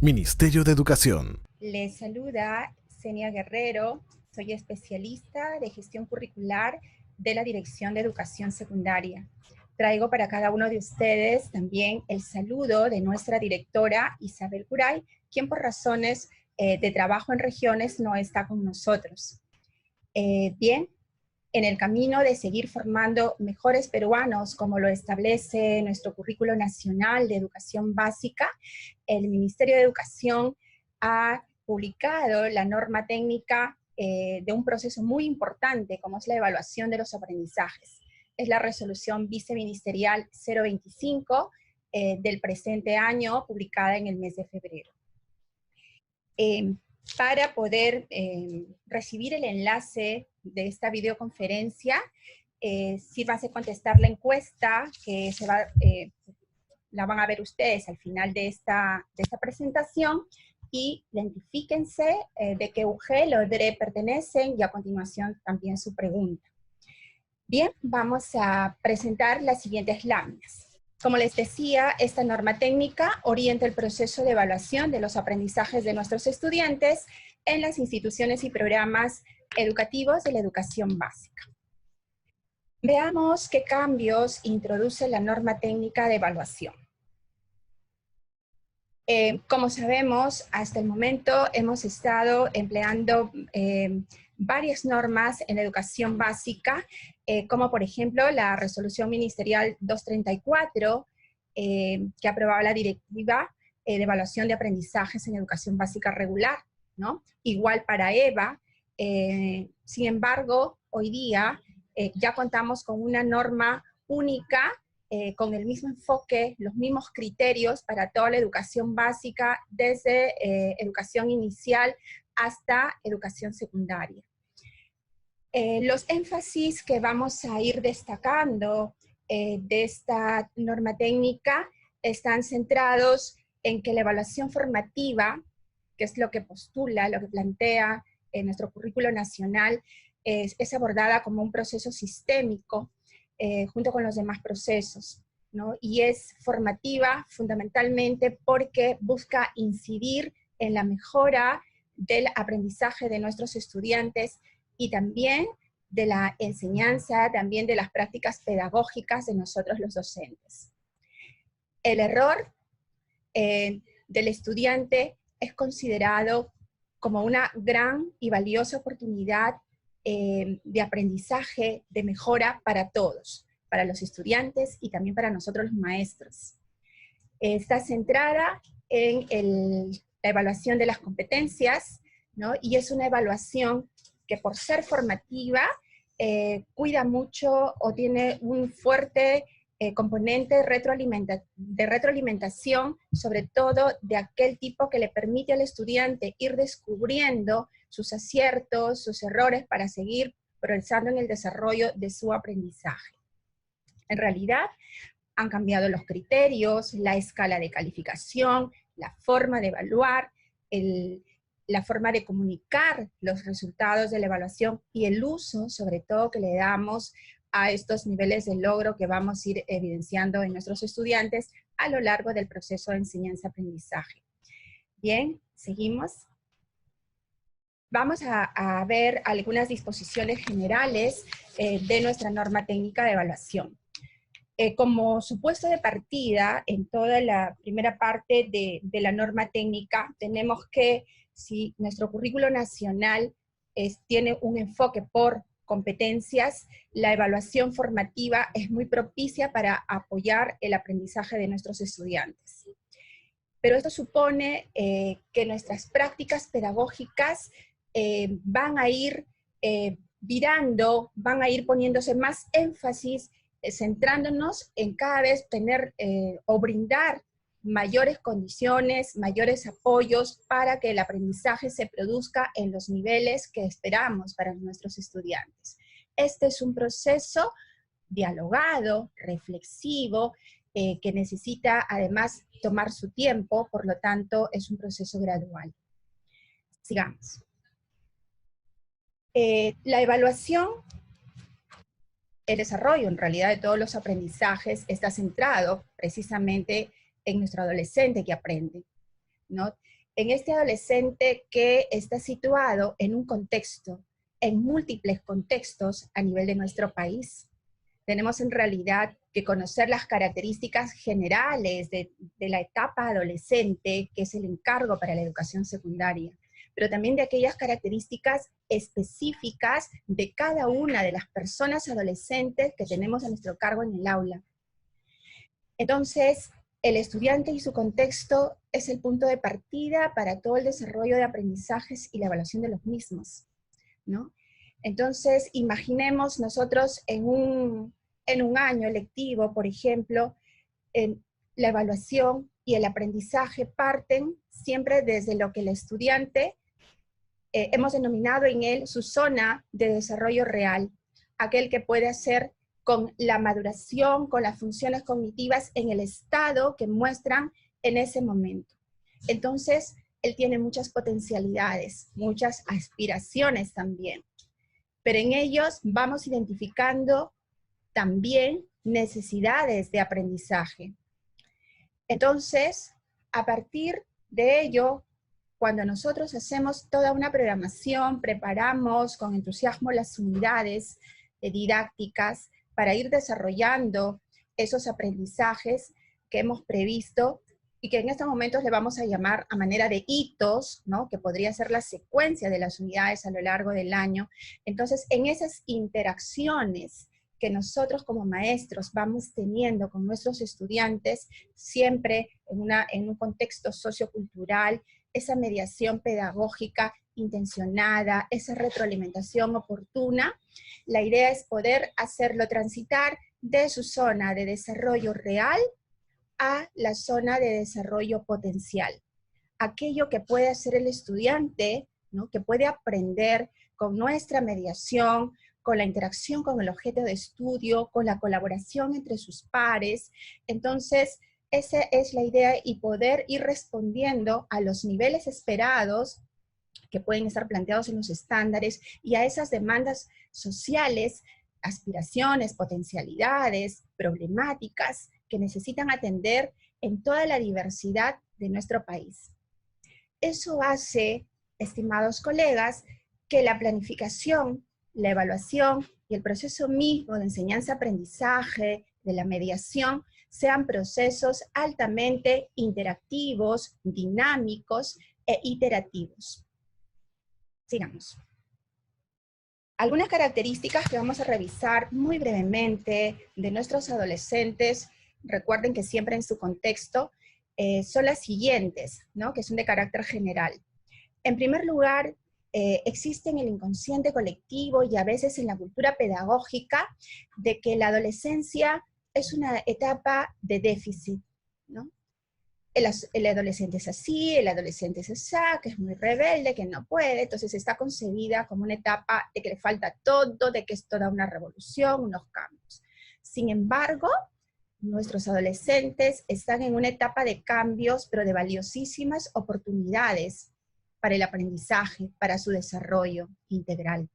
Ministerio de Educación. Les saluda Senia Guerrero, soy especialista de gestión curricular de la Dirección de Educación Secundaria. Traigo para cada uno de ustedes también el saludo de nuestra directora Isabel Curay, quien por razones de trabajo en regiones no está con nosotros. Bien, en el camino de seguir formando mejores peruanos, como lo establece nuestro currículo nacional de educación básica, el Ministerio de Educación ha publicado la norma técnica de un proceso muy importante, como es la evaluación de los aprendizajes. Es la resolución viceministerial 025 del presente año, publicada en el mes de febrero. Para poder recibir el enlace de esta videoconferencia, sírvase contestar la encuesta que la van a ver ustedes al final de esta presentación, y identifíquense de qué UGEL o DRE pertenecen, y a continuación también su pregunta. Bien, vamos a presentar las siguientes láminas. Como les decía, esta norma técnica orienta el proceso de evaluación de los aprendizajes de nuestros estudiantes en las instituciones y programas educativos de la educación básica. Veamos qué cambios introduce la norma técnica de evaluación. Como sabemos, hasta el momento hemos estado empleando varias normas en educación básica, como por ejemplo la resolución ministerial 234, que aprobaba la directiva de evaluación de aprendizajes en educación básica regular, ¿no? Igual para EVA. Sin embargo, hoy día ya contamos con una norma única, con el mismo enfoque, los mismos criterios para toda la educación básica, desde educación inicial hasta educación secundaria. Los énfasis que vamos a ir destacando de esta norma técnica están centrados en que la evaluación formativa, que es lo que postula, lo que plantea en nuestro currículo nacional, es abordada como un proceso sistémico junto con los demás procesos, ¿no? Y es formativa fundamentalmente porque busca incidir en la mejora del aprendizaje de nuestros estudiantes y también de la enseñanza, también de las prácticas pedagógicas de nosotros los docentes. El error del estudiante es considerado como una gran y valiosa oportunidad de aprendizaje, de mejora para todos, para los estudiantes y también para nosotros los maestros. Está centrada en la evaluación de las competencias, ¿no? Y es una evaluación que, por ser formativa, cuida mucho o tiene un fuerte componente de retroalimentación, sobre todo de aquel tipo que le permite al estudiante ir descubriendo sus aciertos, sus errores, para seguir progresando en el desarrollo de su aprendizaje. En realidad, han cambiado los criterios, la escala de calificación, la forma de evaluar, la forma de comunicar los resultados de la evaluación y el uso, sobre todo, que le damos a estos niveles de logro que vamos a ir evidenciando en nuestros estudiantes a lo largo del proceso de enseñanza-aprendizaje. Bien, seguimos. Vamos a ver algunas disposiciones generales de nuestra norma técnica de evaluación. Como supuesto de partida, en toda la primera parte de la norma técnica, tenemos que, si nuestro currículo nacional tiene un enfoque por competencias, la evaluación formativa es muy propicia para apoyar el aprendizaje de nuestros estudiantes. Pero esto supone que nuestras prácticas pedagógicas van a ir virando, van a ir poniéndose más énfasis, centrándonos en cada vez tener o brindar mayores condiciones, mayores apoyos para que el aprendizaje se produzca en los niveles que esperamos para nuestros estudiantes. Este es un proceso dialogado, reflexivo, que necesita además tomar su tiempo, por lo tanto es un proceso gradual. Sigamos. La evaluación, el desarrollo en realidad de todos los aprendizajes está centrado precisamente en nuestro adolescente que aprende. ¿no? En este adolescente que está situado en un contexto, en múltiples contextos a nivel de nuestro país. Tenemos en realidad que conocer las características generales de la etapa adolescente, que es el encargo para la educación secundaria, pero también de aquellas características específicas de cada una de las personas adolescentes que tenemos a nuestro cargo en el aula. Entonces, el estudiante y su contexto es el punto de partida para todo el desarrollo de aprendizajes y la evaluación de los mismos, ¿no? Entonces, imaginemos nosotros en un año lectivo, por ejemplo, la evaluación y el aprendizaje parten siempre desde lo que el estudiante hemos denominado en él su zona de desarrollo real, aquel que puede hacer con la maduración, con las funciones cognitivas en el estado que muestran en ese momento. Entonces, él tiene muchas potencialidades, muchas aspiraciones también, pero en ellos vamos identificando también necesidades de aprendizaje. Entonces, a partir de ello, cuando nosotros hacemos toda una programación, preparamos con entusiasmo las unidades didácticas para ir desarrollando esos aprendizajes que hemos previsto y que en estos momentos le vamos a llamar a manera de hitos, ¿no? Que podría ser la secuencia de las unidades a lo largo del año. Entonces, en esas interacciones que nosotros como maestros vamos teniendo con nuestros estudiantes, siempre en un contexto sociocultural, esa mediación pedagógica intencionada, esa retroalimentación oportuna, la idea es poder hacerlo transitar de su zona de desarrollo real a la zona de desarrollo potencial. Aquello que puede hacer el estudiante, ¿no? Que puede aprender con nuestra mediación, con la interacción con el objeto de estudio, con la colaboración entre sus pares. Entonces, esa es la idea y poder ir respondiendo a los niveles esperados que pueden estar planteados en los estándares y a esas demandas sociales, aspiraciones, potencialidades, problemáticas que necesitan atender en toda la diversidad de nuestro país. Eso hace, estimados colegas, que la planificación, la evaluación y el proceso mismo de enseñanza-aprendizaje, de la mediación, sean procesos altamente interactivos, dinámicos e iterativos. Sigamos. Algunas características que vamos a revisar muy brevemente de nuestros adolescentes, recuerden que siempre en su contexto, son las siguientes, ¿no? Que son de carácter general. En primer lugar, existe en el inconsciente colectivo y a veces en la cultura pedagógica de que la adolescencia es una etapa de déficit, ¿no? El adolescente es así, el adolescente es así, que es muy rebelde, que no puede, entonces está concebida como una etapa de que le falta todo, de que es toda una revolución, unos cambios. Sin embargo, nuestros adolescentes están en una etapa de cambios, pero de valiosísimas oportunidades para el aprendizaje, para su desarrollo integral.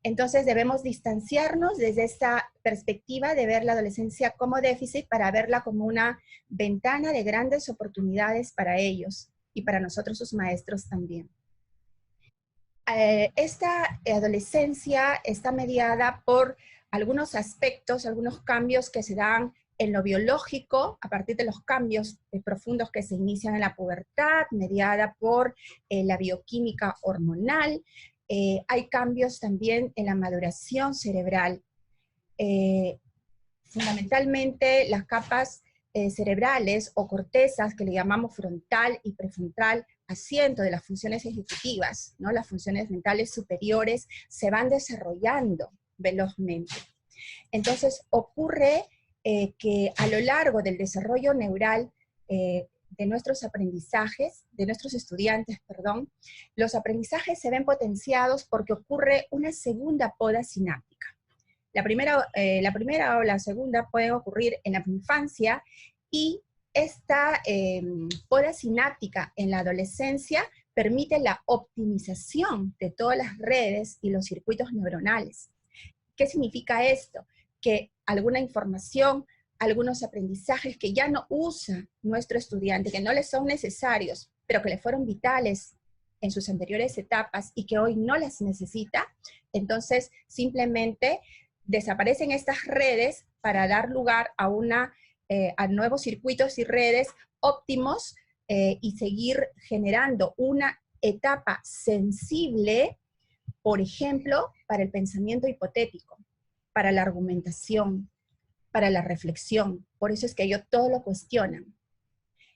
Entonces debemos distanciarnos desde esta perspectiva de ver la adolescencia como déficit para verla como una ventana de grandes oportunidades para ellos y para nosotros sus maestros también. Esta adolescencia está mediada por algunos aspectos, algunos cambios que se dan en lo biológico, a partir de los cambios profundos que se inician en la pubertad, mediada por la bioquímica hormonal. Hay cambios también en la maduración cerebral. Fundamentalmente las capas cerebrales o cortezas que le llamamos frontal y prefrontal, asiento de las funciones ejecutivas, ¿no? Las funciones mentales superiores se van desarrollando velozmente. Entonces ocurre que a lo largo del desarrollo neural de nuestros aprendizajes, de nuestros estudiantes, perdón, los aprendizajes se ven potenciados porque ocurre una segunda poda sináptica. La primera o la segunda puede ocurrir en la infancia y esta poda sináptica en la adolescencia permite la optimización de todas las redes y los circuitos neuronales. ¿Qué significa esto? Que alguna información, algunos aprendizajes que ya no usa nuestro estudiante, que no les son necesarios pero que le fueron vitales en sus anteriores etapas y que hoy no las necesita, entonces simplemente desaparecen estas redes para dar lugar a nuevos circuitos y redes óptimos y seguir generando una etapa sensible, por ejemplo, para el pensamiento hipotético, para la argumentación, para la reflexión. Por eso es que ellos todo lo cuestionan.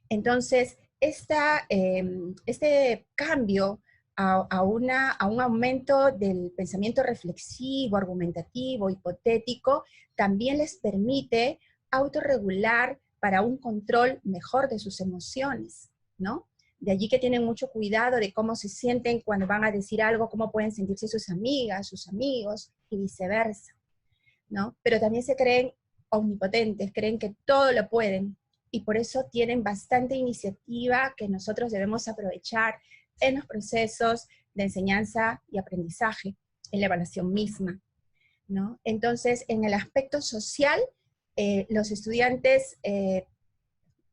Entonces, este cambio a un aumento del pensamiento reflexivo, argumentativo, hipotético, también les permite autorregular para un control mejor de sus emociones, ¿no? De allí que tienen mucho cuidado de cómo se sienten cuando van a decir algo, cómo pueden sentirse sus amigas, sus amigos, y viceversa, ¿no? Pero también se creen omnipotentes, creen que todo lo pueden, y por eso tienen bastante iniciativa que nosotros debemos aprovechar en los procesos de enseñanza y aprendizaje, en la evaluación misma, ¿no? Entonces, en el aspecto social, los estudiantes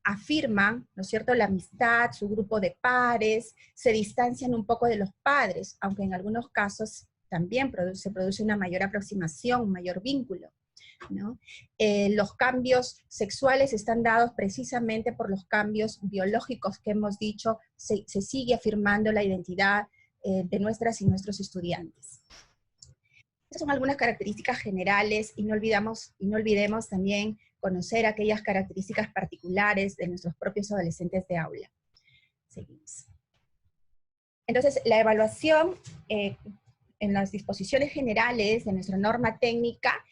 afirman, ¿no es cierto?, la amistad, su grupo de pares, se distancian un poco de los padres, aunque en algunos casos también se produce una mayor aproximación, un mayor vínculo, ¿no? Los cambios sexuales están dados precisamente por los cambios biológicos que hemos dicho, se sigue afirmando la identidad de nuestras y nuestros estudiantes. Estas son algunas características generales y no olvidemos también conocer aquellas características particulares de nuestros propios adolescentes de aula. Seguimos. Entonces, la evaluación en las disposiciones generales de nuestra norma técnica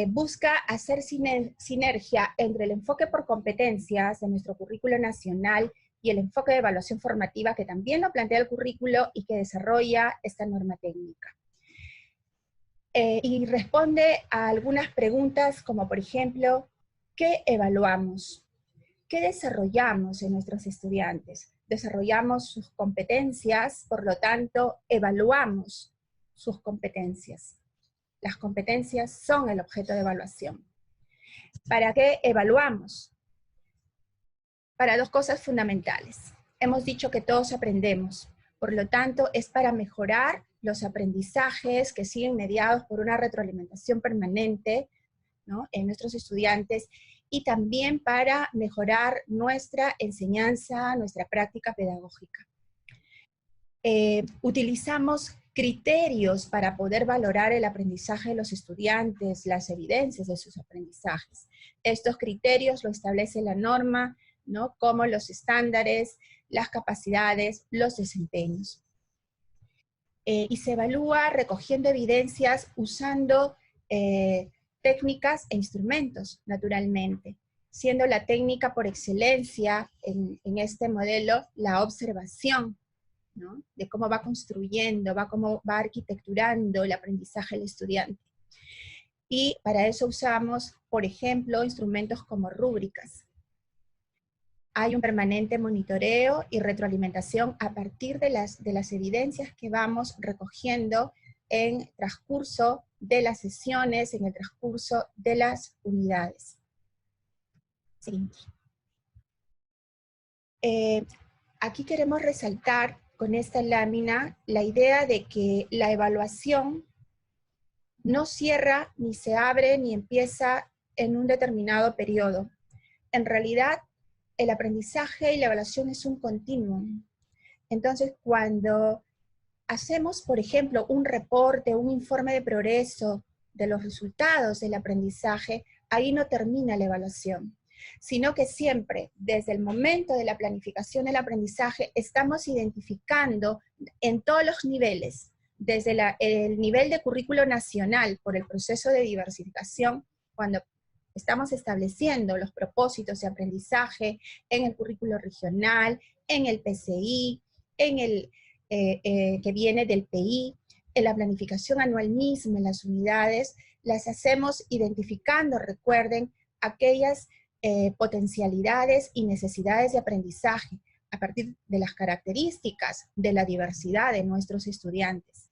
busca hacer sinergia entre el enfoque por competencias de nuestro currículo nacional y el enfoque de evaluación formativa que también lo plantea el currículo y que desarrolla esta norma técnica. Y responde a algunas preguntas como, por ejemplo, ¿qué evaluamos? ¿Qué desarrollamos en nuestros estudiantes? Desarrollamos sus competencias, por lo tanto, evaluamos sus competencias. Las competencias son el objeto de evaluación. ¿Para qué evaluamos? Para dos cosas fundamentales. Hemos dicho que todos aprendemos, por lo tanto, es para mejorar los aprendizajes que siguen mediados por una retroalimentación permanente, ¿no?, en nuestros estudiantes, y también para mejorar nuestra enseñanza, nuestra práctica pedagógica. Utilizamos criterios para poder valorar el aprendizaje de los estudiantes, las evidencias de sus aprendizajes. Estos criterios lo establece la norma, ¿no?, como los estándares, las capacidades, los desempeños. Y se evalúa recogiendo evidencias usando técnicas e instrumentos, naturalmente, siendo la técnica por excelencia en este modelo la observación, ¿no?, de cómo va construyendo, cómo va arquitecturando el aprendizaje del estudiante. Y para eso usamos, por ejemplo, instrumentos como rúbricas. Hay un permanente monitoreo y retroalimentación a partir de las evidencias que vamos recogiendo en el transcurso de las sesiones, en el transcurso de las unidades. Siguiente. Aquí queremos resaltar con esta lámina la idea de que la evaluación no cierra, ni se abre, ni empieza en un determinado periodo. En realidad, el aprendizaje y la evaluación es un continuum. Entonces, cuando hacemos, por ejemplo, un reporte, un informe de progreso de los resultados del aprendizaje, ahí no termina la evaluación, sino que siempre, desde el momento de la planificación del aprendizaje, estamos identificando en todos los niveles, desde el nivel de currículo nacional por el proceso de diversificación, cuando estamos estableciendo los propósitos de aprendizaje en el currículo regional, en el PCI, en el que viene del PI, en la planificación anual misma, en las unidades, las hacemos identificando, recuerden, aquellas potencialidades y necesidades de aprendizaje a partir de las características de la diversidad de nuestros estudiantes.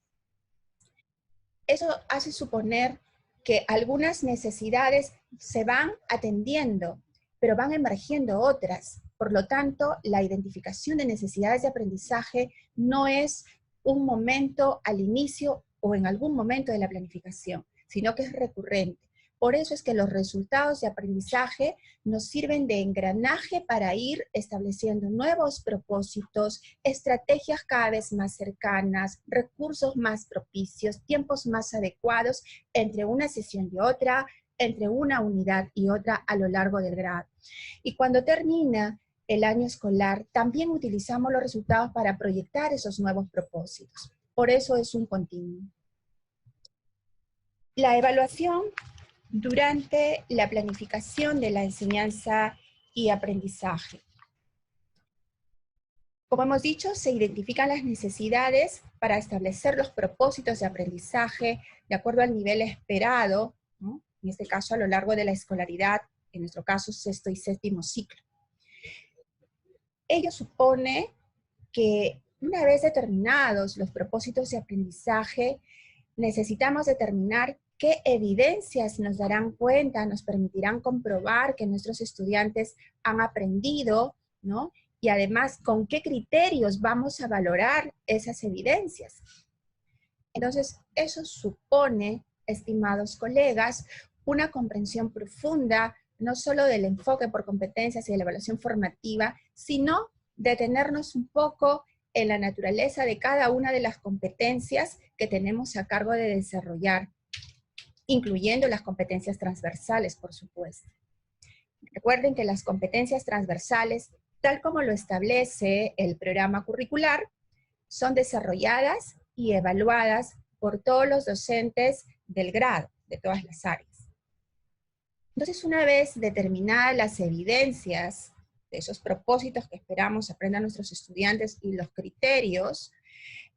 Eso hace suponer que algunas necesidades se van atendiendo pero van emergiendo otras. Por lo tanto, la identificación de necesidades de aprendizaje no es un momento al inicio o en algún momento de la planificación, sino que es recurrente. Por eso es que los resultados de aprendizaje nos sirven de engranaje para ir estableciendo nuevos propósitos, estrategias cada vez más cercanas, recursos más propicios, tiempos más adecuados entre una sesión y otra, entre una unidad y otra a lo largo del grado. Y cuando termina el año escolar, también utilizamos los resultados para proyectar esos nuevos propósitos. Por eso es un continuo. La evaluación durante la planificación de la enseñanza y aprendizaje. Como hemos dicho, se identifican las necesidades para establecer los propósitos de aprendizaje de acuerdo al nivel esperado, ¿no? En este caso a lo largo de la escolaridad, en nuestro caso sexto y séptimo ciclo. Ello supone que una vez determinados los propósitos de aprendizaje, necesitamos determinar qué evidencias nos darán cuenta, nos permitirán comprobar que nuestros estudiantes han aprendido, ¿no? Y además, ¿con qué criterios vamos a valorar esas evidencias? Entonces, eso supone, estimados colegas, una comprensión profunda, no solo del enfoque por competencias y de la evaluación formativa, sino detenernos un poco en la naturaleza de cada una de las competencias que tenemos a cargo de desarrollar, incluyendo las competencias transversales, por supuesto. Recuerden que las competencias transversales, tal como lo establece el programa curricular, son desarrolladas y evaluadas por todos los docentes del grado, de todas las áreas. Entonces, una vez determinadas las evidencias de esos propósitos que esperamos aprendan nuestros estudiantes y los criterios,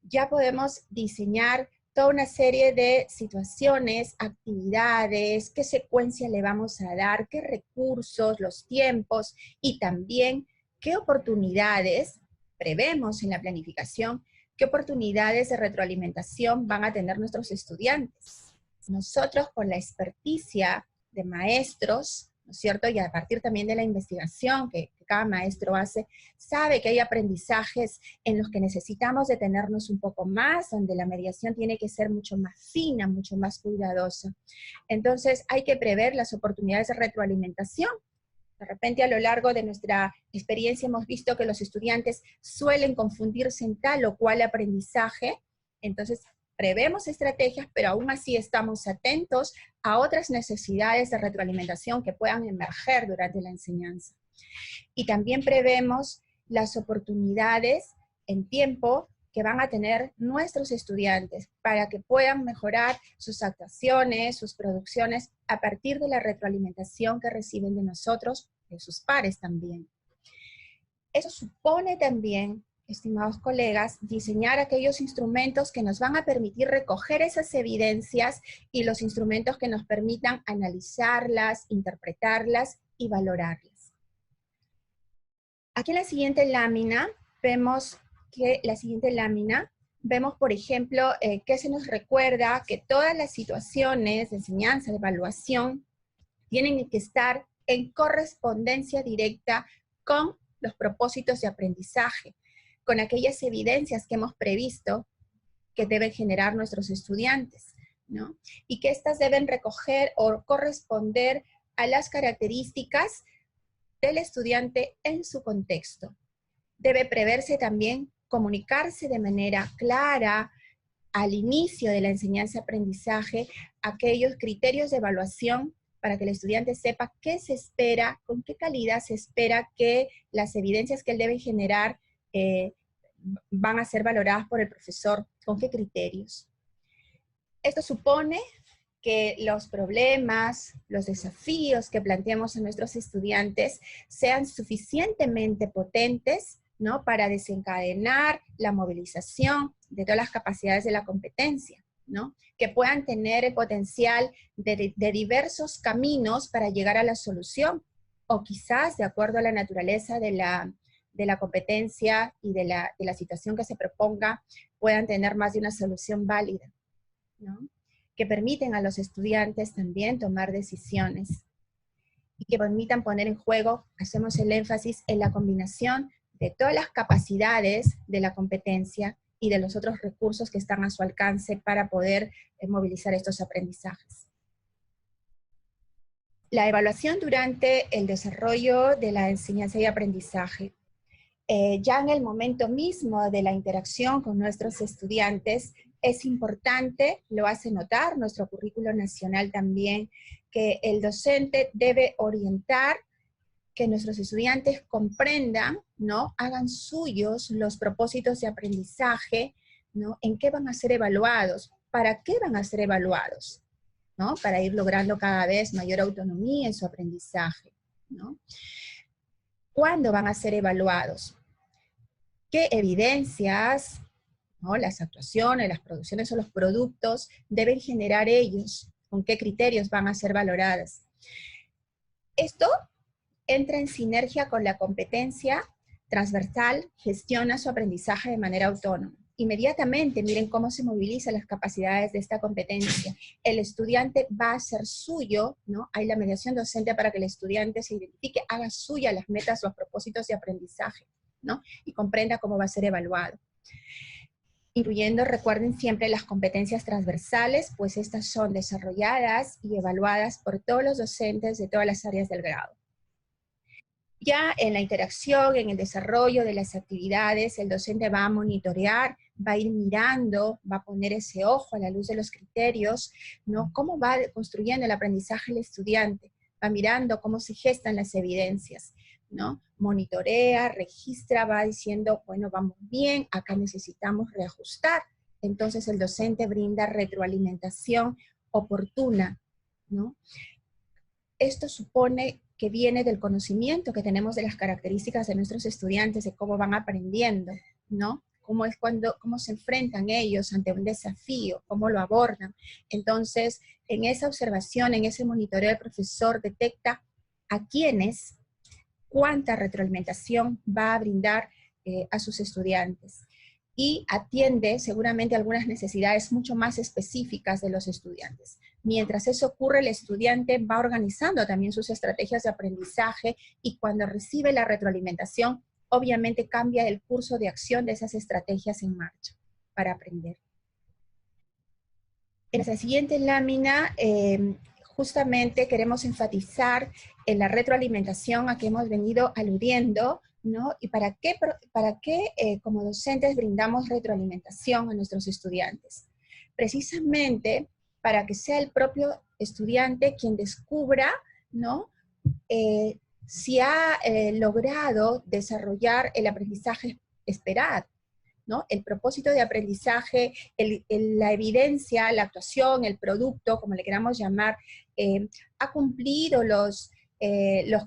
ya podemos diseñar toda una serie de situaciones, actividades, qué secuencia le vamos a dar, qué recursos, los tiempos y también qué oportunidades prevemos en la planificación, qué oportunidades de retroalimentación van a tener nuestros estudiantes. Nosotros con la experticia de maestros, ¿no es cierto? Y a partir también de la investigación que cada maestro hace, sabe que hay aprendizajes en los que necesitamos detenernos un poco más, donde la mediación tiene que ser mucho más fina, mucho más cuidadosa. Entonces hay que prever las oportunidades de retroalimentación. De repente a lo largo de nuestra experiencia hemos visto que los estudiantes suelen confundirse en tal o cual aprendizaje, entonces prevemos estrategias, pero aún así estamos atentos a otras necesidades de retroalimentación que puedan emerger durante la enseñanza. Y también prevemos las oportunidades en tiempo que van a tener nuestros estudiantes para que puedan mejorar sus actuaciones, sus producciones, a partir de la retroalimentación que reciben de nosotros, de sus pares también. Eso supone también, estimados colegas, diseñar aquellos instrumentos que nos van a permitir recoger esas evidencias y los instrumentos que nos permitan analizarlas, interpretarlas y valorarlas. Aquí en la siguiente lámina vemos por ejemplo, que se nos recuerda que todas las situaciones de enseñanza, de evaluación, tienen que estar en correspondencia directa con los propósitos de aprendizaje, con aquellas evidencias que hemos previsto que deben generar nuestros estudiantes, ¿no? Y que éstas deben recoger o corresponder a las características del estudiante en su contexto. Debe preverse también comunicarse de manera clara al inicio de la enseñanza-aprendizaje aquellos criterios de evaluación para que el estudiante sepa qué se espera, con qué calidad se espera que las evidencias que él debe generar van a ser valoradas por el profesor, con qué criterios. Esto supone que los problemas, los desafíos que planteamos a nuestros estudiantes sean suficientemente potentes, ¿no?, para desencadenar la movilización de todas las capacidades de la competencia, ¿no?, que puedan tener el potencial de diversos caminos para llegar a la solución, o quizás, de acuerdo a la naturaleza de la competencia y de la situación que se proponga, puedan tener más de una solución válida, ¿no?, que permiten a los estudiantes también tomar decisiones. y que permitan poner en juego, hacemos el énfasis en la combinación de todas las capacidades de la competencia y de los otros recursos que están a su alcance para poder movilizar estos aprendizajes. La evaluación durante el desarrollo de la enseñanza y aprendizaje. Ya en el momento mismo de la interacción con nuestros estudiantes, es importante, lo hace notar nuestro currículo nacional también, que el docente debe orientar que nuestros estudiantes comprendan, ¿no? Hagan suyos los propósitos de aprendizaje, ¿no? En qué van a ser evaluados, para qué van a ser evaluados, ¿no? Para ir logrando cada vez mayor autonomía en su aprendizaje, ¿no? ¿Cuándo van a ser evaluados? ¿Qué evidencias, ¿no? Las actuaciones, las producciones o los productos deben generar ellos? ¿Con qué criterios van a ser valoradas? Esto entra en sinergia con la competencia transversal, gestiona su aprendizaje de manera autónoma. Inmediatamente, miren cómo se movilizan las capacidades de esta competencia. El estudiante va a hacer suyo, ¿no? Hay la mediación docente para que el estudiante se identifique, haga suya las metas, los propósitos de aprendizaje, ¿no? Y comprenda cómo va a ser evaluado. Incluyendo, recuerden siempre, las competencias transversales, pues estas son desarrolladas y evaluadas por todos los docentes de todas las áreas del grado. Ya en la interacción, en el desarrollo de las actividades, el docente va a monitorear, va a ir mirando, va a poner ese ojo a la luz de los criterios, ¿no? Cómo va construyendo el aprendizaje el estudiante, va mirando cómo se gestan las evidencias, ¿no? Monitorea, registra, va diciendo, bueno, vamos bien, acá necesitamos reajustar. Entonces el docente brinda retroalimentación oportuna, ¿no? Esto supone que viene del conocimiento que tenemos de las características de nuestros estudiantes, de cómo van aprendiendo, ¿no? Cómo se enfrentan ellos ante un desafío, cómo lo abordan. Entonces, en esa observación, en ese monitoreo, el profesor detecta a quiénes, cuánta retroalimentación va a brindar a sus estudiantes. Y atiende seguramente algunas necesidades mucho más específicas de los estudiantes. Mientras eso ocurre, el estudiante va organizando también sus estrategias de aprendizaje y cuando recibe la retroalimentación, obviamente cambia el curso de acción de esas estrategias en marcha para aprender. En esta siguiente lámina, justamente queremos enfatizar en la retroalimentación a que hemos venido aludiendo, ¿no? ¿Y para qué como docentes brindamos retroalimentación a nuestros estudiantes? Precisamente para que sea el propio estudiante quien descubra, ¿no? Si ha logrado desarrollar el aprendizaje esperado, ¿no? El propósito de aprendizaje, la evidencia, la actuación, el producto, como le queramos llamar, ha cumplido los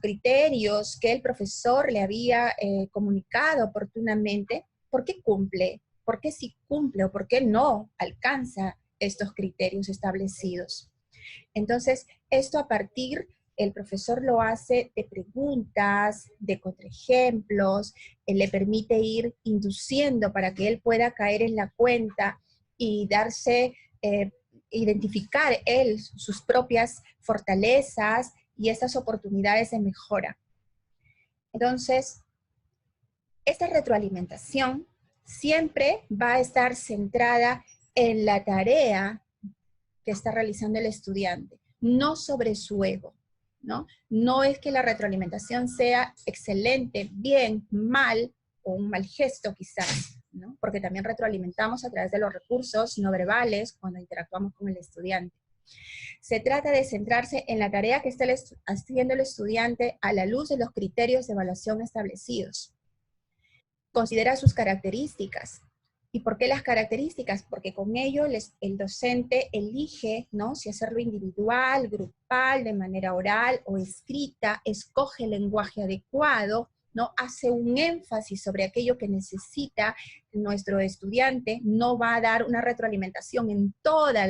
criterios que el profesor le había comunicado oportunamente. ¿Por qué cumple? ¿Por qué sí cumple o por qué no alcanza estos criterios establecidos? Entonces, esto a partir, el profesor lo hace de preguntas, de contraejemplos, le permite ir induciendo para que él pueda caer en la cuenta y identificar él sus propias fortalezas y estas oportunidades de mejora. Entonces, esta retroalimentación siempre va a estar centrada en la tarea que está realizando el estudiante, no sobre su ego, ¿no? No es que la retroalimentación sea excelente, bien, mal, o un mal gesto quizás, ¿no? Porque también retroalimentamos a través de los recursos no verbales cuando interactuamos con el estudiante. Se trata de centrarse en la tarea que está haciendo el estudiante a la luz de los criterios de evaluación establecidos. Considera sus características. ¿Y por qué las características? Porque con ello el docente elige, ¿no? Si hacerlo individual, grupal, de manera oral o escrita, escoge el lenguaje adecuado, ¿no? Hace un énfasis sobre aquello que necesita nuestro estudiante, no va a dar una retroalimentación en todas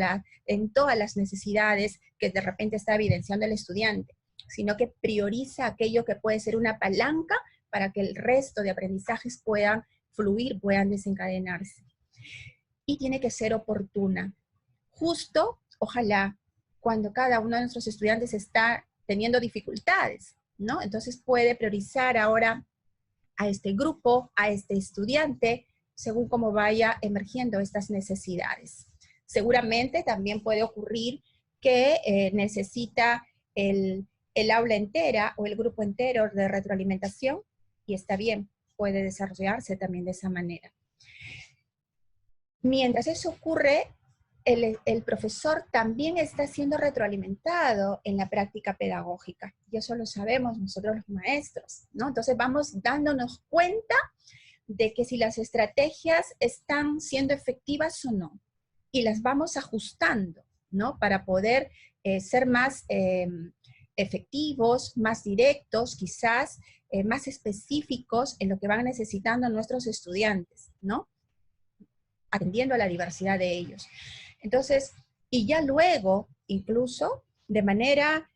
las necesidades que de repente está evidenciando el estudiante, sino que prioriza aquello que puede ser una palanca para que el resto de aprendizajes puedan fluir, puedan desencadenarse. Y tiene que ser oportuna. Justo, ojalá, cuando cada uno de nuestros estudiantes está teniendo dificultades, ¿no? Entonces puede priorizar ahora a este grupo, a este estudiante, según cómo vaya emergiendo estas necesidades. Seguramente también puede ocurrir que necesita el aula entera o el grupo entero de retroalimentación, y está bien, puede desarrollarse también de esa manera. Mientras eso ocurre, el profesor también está siendo retroalimentado en la práctica pedagógica, y eso lo sabemos nosotros los maestros, ¿no? Entonces vamos dándonos cuenta de que si las estrategias están siendo efectivas o no, y las vamos ajustando, ¿no? Para poder ser más efectivos, más directos, quizás más específicos en lo que van necesitando nuestros estudiantes, ¿no? Atendiendo a la diversidad de ellos. Entonces, y ya luego, incluso, de manera,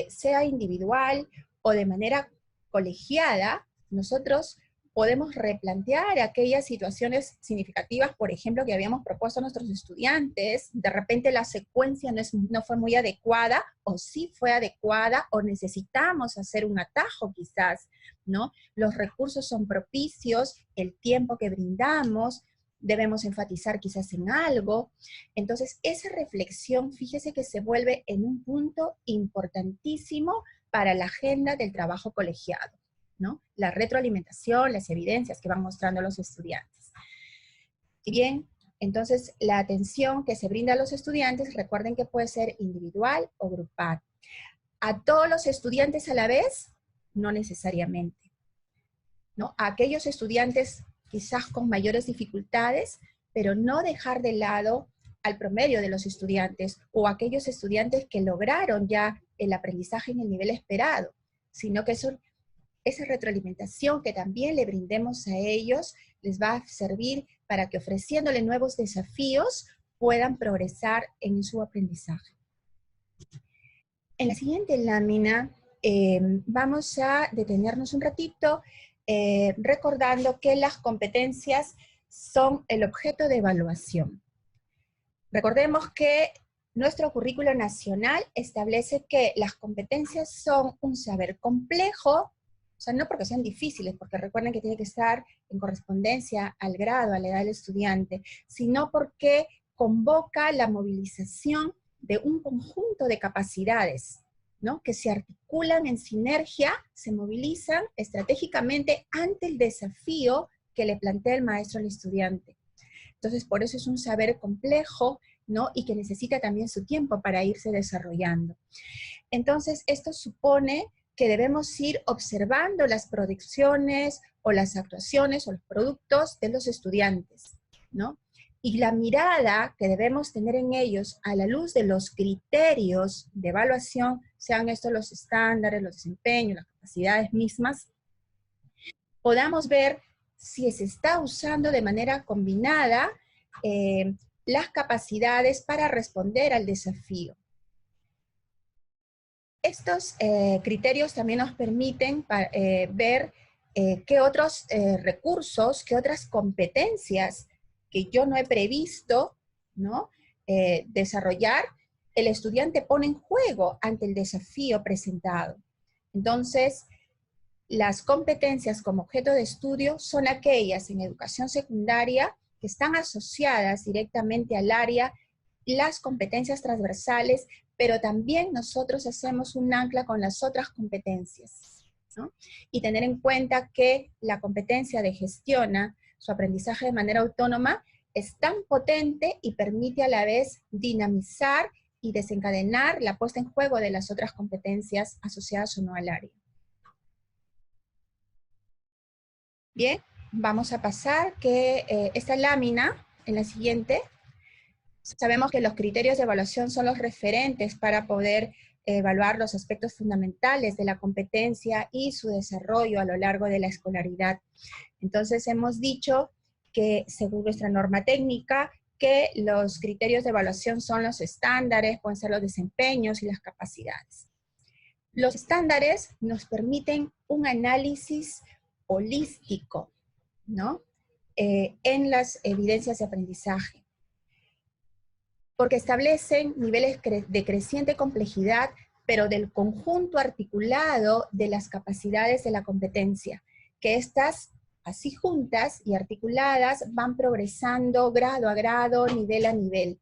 sea individual o de manera colegiada, nosotros podemos replantear aquellas situaciones significativas, por ejemplo, que habíamos propuesto a nuestros estudiantes. De repente la secuencia no fue muy adecuada, o sí fue adecuada, o necesitamos hacer un atajo quizás, ¿no? Los recursos son propicios, el tiempo que brindamos, debemos enfatizar quizás en algo. Entonces, esa reflexión, fíjese que se vuelve en un punto importantísimo para la agenda del trabajo colegiado, ¿no? La retroalimentación, las evidencias que van mostrando los estudiantes. Y bien, entonces la atención que se brinda a los estudiantes, recuerden que puede ser individual o grupal. ¿A todos los estudiantes a la vez? No necesariamente, ¿no? A aquellos estudiantes quizás con mayores dificultades, pero no dejar de lado al promedio de los estudiantes o aquellos estudiantes que lograron ya el aprendizaje en el nivel esperado, sino que esa retroalimentación que también le brindemos a ellos les va a servir para que ofreciéndole nuevos desafíos puedan progresar en su aprendizaje. En la siguiente lámina vamos a detenernos un ratito recordando que las competencias son el objeto de evaluación. Recordemos que nuestro currículo nacional establece que las competencias son un saber complejo, o sea, no porque sean difíciles, porque recuerden que tiene que estar en correspondencia al grado, a la edad del estudiante, sino porque convoca la movilización de un conjunto de capacidades, ¿no? Que se articulan en sinergia, se movilizan estratégicamente ante el desafío que le plantea el maestro al estudiante. Entonces, por eso es un saber complejo, ¿no? Y que necesita también su tiempo para irse desarrollando. Entonces, esto supone que debemos ir observando las producciones o las actuaciones o los productos de los estudiantes, ¿no? Y la mirada que debemos tener en ellos a la luz de los criterios de evaluación, sean estos los estándares, los desempeños, las capacidades mismas, podamos ver si se está usando de manera combinada las capacidades para responder al desafío. Estos criterios también nos permiten ver qué otros recursos, qué otras competencias que yo no he previsto, ¿no? Desarrollar, el estudiante pone en juego ante el desafío presentado. Entonces, las competencias como objeto de estudio son aquellas en educación secundaria que están asociadas directamente al área, las competencias transversales, pero también nosotros hacemos un ancla con las otras competencias, ¿no? Y tener en cuenta que la competencia de gestiona su aprendizaje de manera autónoma es tan potente y permite a la vez dinamizar y desencadenar la puesta en juego de las otras competencias asociadas o no al área. Bien, vamos a pasar que esta lámina, en la siguiente, sabemos que los criterios de evaluación son los referentes para poder evaluar los aspectos fundamentales de la competencia y su desarrollo a lo largo de la escolaridad. Entonces hemos dicho que según nuestra norma técnica, que los criterios de evaluación son los estándares, pueden ser los desempeños y las capacidades. Los estándares nos permiten un análisis holístico, ¿no? En las evidencias de aprendizaje, porque establecen niveles de creciente complejidad, pero del conjunto articulado de las capacidades de la competencia, que estas, así juntas y articuladas, van progresando grado a grado, nivel a nivel,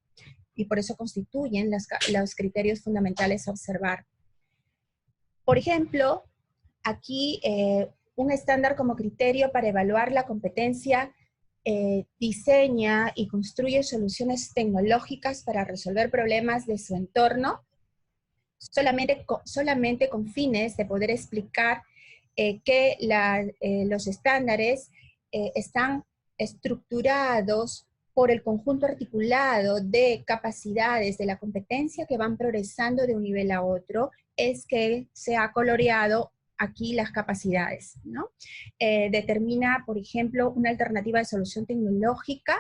y por eso constituyen los criterios fundamentales a observar. Por ejemplo, aquí un estándar como criterio para evaluar la competencia diseña y construye soluciones tecnológicas para resolver problemas de su entorno, solamente con fines de poder explicar que los estándares están estructurados por el conjunto articulado de capacidades de la competencia que van progresando de un nivel a otro, es que se ha coloreado aquí las capacidades, ¿no? Determina, por ejemplo, una alternativa de solución tecnológica,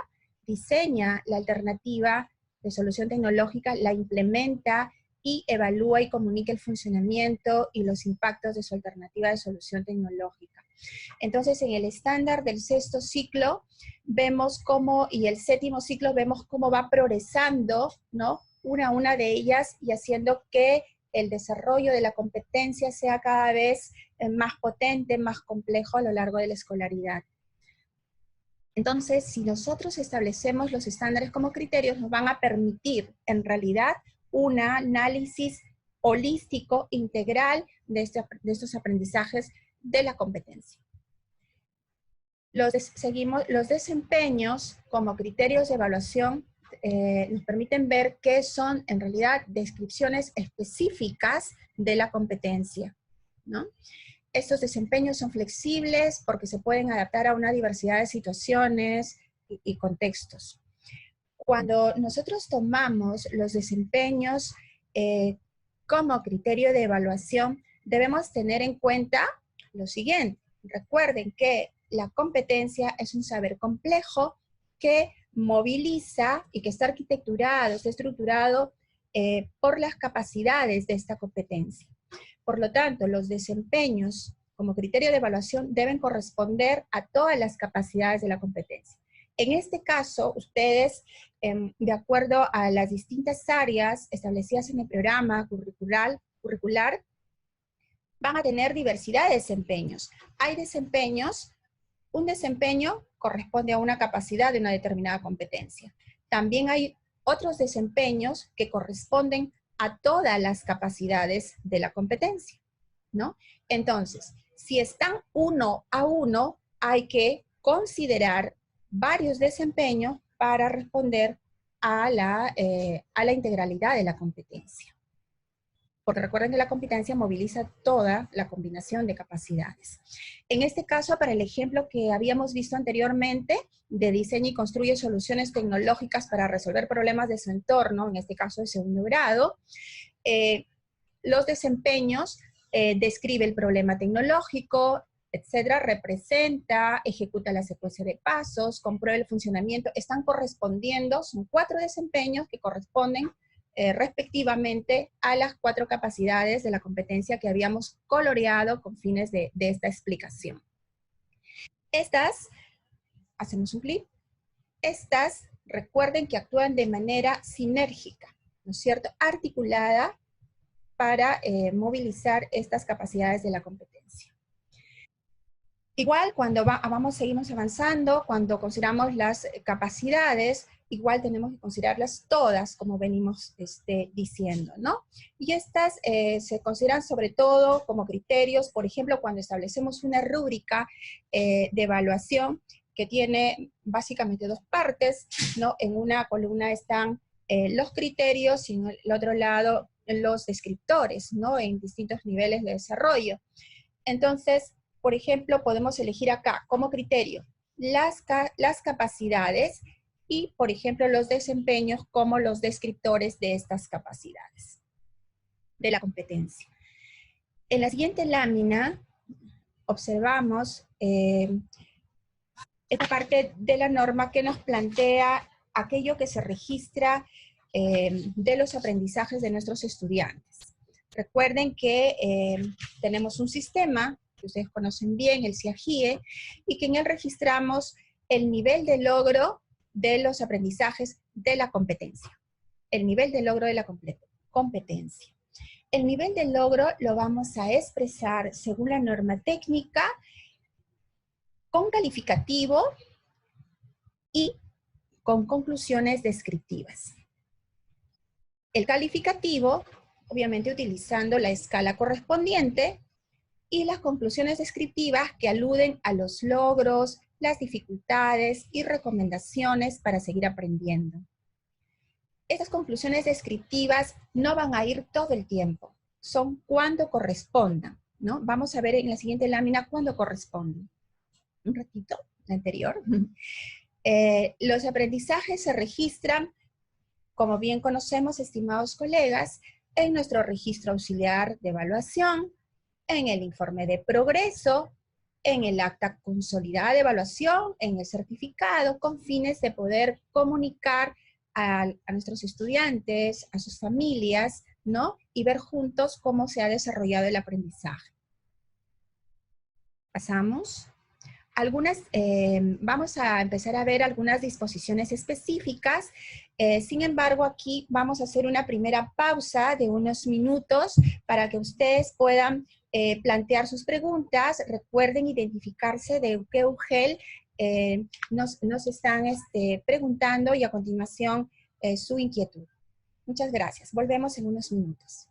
diseña la alternativa de solución tecnológica, la implementa y evalúa y comunica el funcionamiento y los impactos de su alternativa de solución tecnológica. Entonces, en el estándar del sexto ciclo, vemos cómo, y el séptimo ciclo, vemos cómo va progresando, ¿no? Una a una de ellas y haciendo que el desarrollo de la competencia sea cada vez más potente, más complejo a lo largo de la escolaridad. Entonces, si nosotros establecemos los estándares como criterios, nos van a permitir, en realidad, un análisis holístico, integral, de estos aprendizajes de la competencia. Los desempeños como criterios de evaluación nos permiten ver qué son, en realidad, descripciones específicas de la competencia, ¿no? Estos desempeños son flexibles porque se pueden adaptar a una diversidad de situaciones y contextos. Cuando nosotros tomamos los desempeños como criterio de evaluación, debemos tener en cuenta lo siguiente. Recuerden que la competencia es un saber complejo que moviliza y que está arquitecturado, está estructurado por las capacidades de esta competencia. Por lo tanto, los desempeños como criterio de evaluación deben corresponder a todas las capacidades de la competencia. En este caso, ustedes, de acuerdo a las distintas áreas establecidas en el programa curricular, van a tener diversidad de desempeños. Hay desempeños, un desempeño corresponde a una capacidad de una determinada competencia. También hay otros desempeños que corresponden a todas las capacidades de la competencia, ¿no? Entonces, si están uno a uno, hay que considerar varios desempeños para responder a la integralidad de la competencia. Porque recuerden que la competencia moviliza toda la combinación de capacidades. En este caso, para el ejemplo que habíamos visto anteriormente, de diseña y construye soluciones tecnológicas para resolver problemas de su entorno, en este caso de segundo grado, los desempeños describe el problema tecnológico, etcétera, representa, ejecuta la secuencia de pasos, comprueba el funcionamiento, están correspondiendo, son 4 desempeños que corresponden respectivamente a las 4 capacidades de la competencia que habíamos coloreado con fines de esta explicación. Estas, hacemos un clic, estas recuerden que actúan de manera sinérgica, ¿no es cierto? Articulada para movilizar estas capacidades de la competencia. Igual, cuando seguimos avanzando, cuando consideramos las capacidades, igual tenemos que considerarlas todas, como venimos diciendo, ¿no? Y estas se consideran sobre todo como criterios, por ejemplo, cuando establecemos una rúbrica de evaluación que tiene básicamente 2 partes, ¿no? En una columna están los criterios y en el otro lado los descriptores, ¿no? En distintos niveles de desarrollo. Entonces, por ejemplo, podemos elegir acá como criterio las capacidades y, por ejemplo, los desempeños como los descriptores de estas capacidades de la competencia. En la siguiente lámina observamos esta parte de la norma que nos plantea aquello que se registra de los aprendizajes de nuestros estudiantes. Recuerden que tenemos un sistema que ustedes conocen bien, el CIAGIE, y que en él registramos el nivel de logro de los aprendizajes de la competencia. El nivel de logro de la competencia. El nivel de logro lo vamos a expresar según la norma técnica con calificativo y con conclusiones descriptivas. El calificativo, obviamente utilizando la escala correspondiente, y las conclusiones descriptivas que aluden a los logros, las dificultades y recomendaciones para seguir aprendiendo. Estas conclusiones descriptivas no van a ir todo el tiempo, son cuando correspondan, ¿no? Vamos a ver en la siguiente lámina cuándo corresponden. Un ratito, la anterior. Los aprendizajes se registran, como bien conocemos, estimados colegas, en nuestro registro auxiliar de evaluación, en el informe de progreso, en el acta consolidada de evaluación, en el certificado, con fines de poder comunicar a nuestros estudiantes, a sus familias, ¿no? Y ver juntos cómo se ha desarrollado el aprendizaje. Pasamos. Vamos a empezar a ver algunas disposiciones específicas. Sin embargo, aquí vamos a hacer una primera pausa de unos minutos para que ustedes puedan plantear sus preguntas. Recuerden identificarse de qué UGEL nos están preguntando y a continuación su inquietud. Muchas gracias. Volvemos en unos minutos.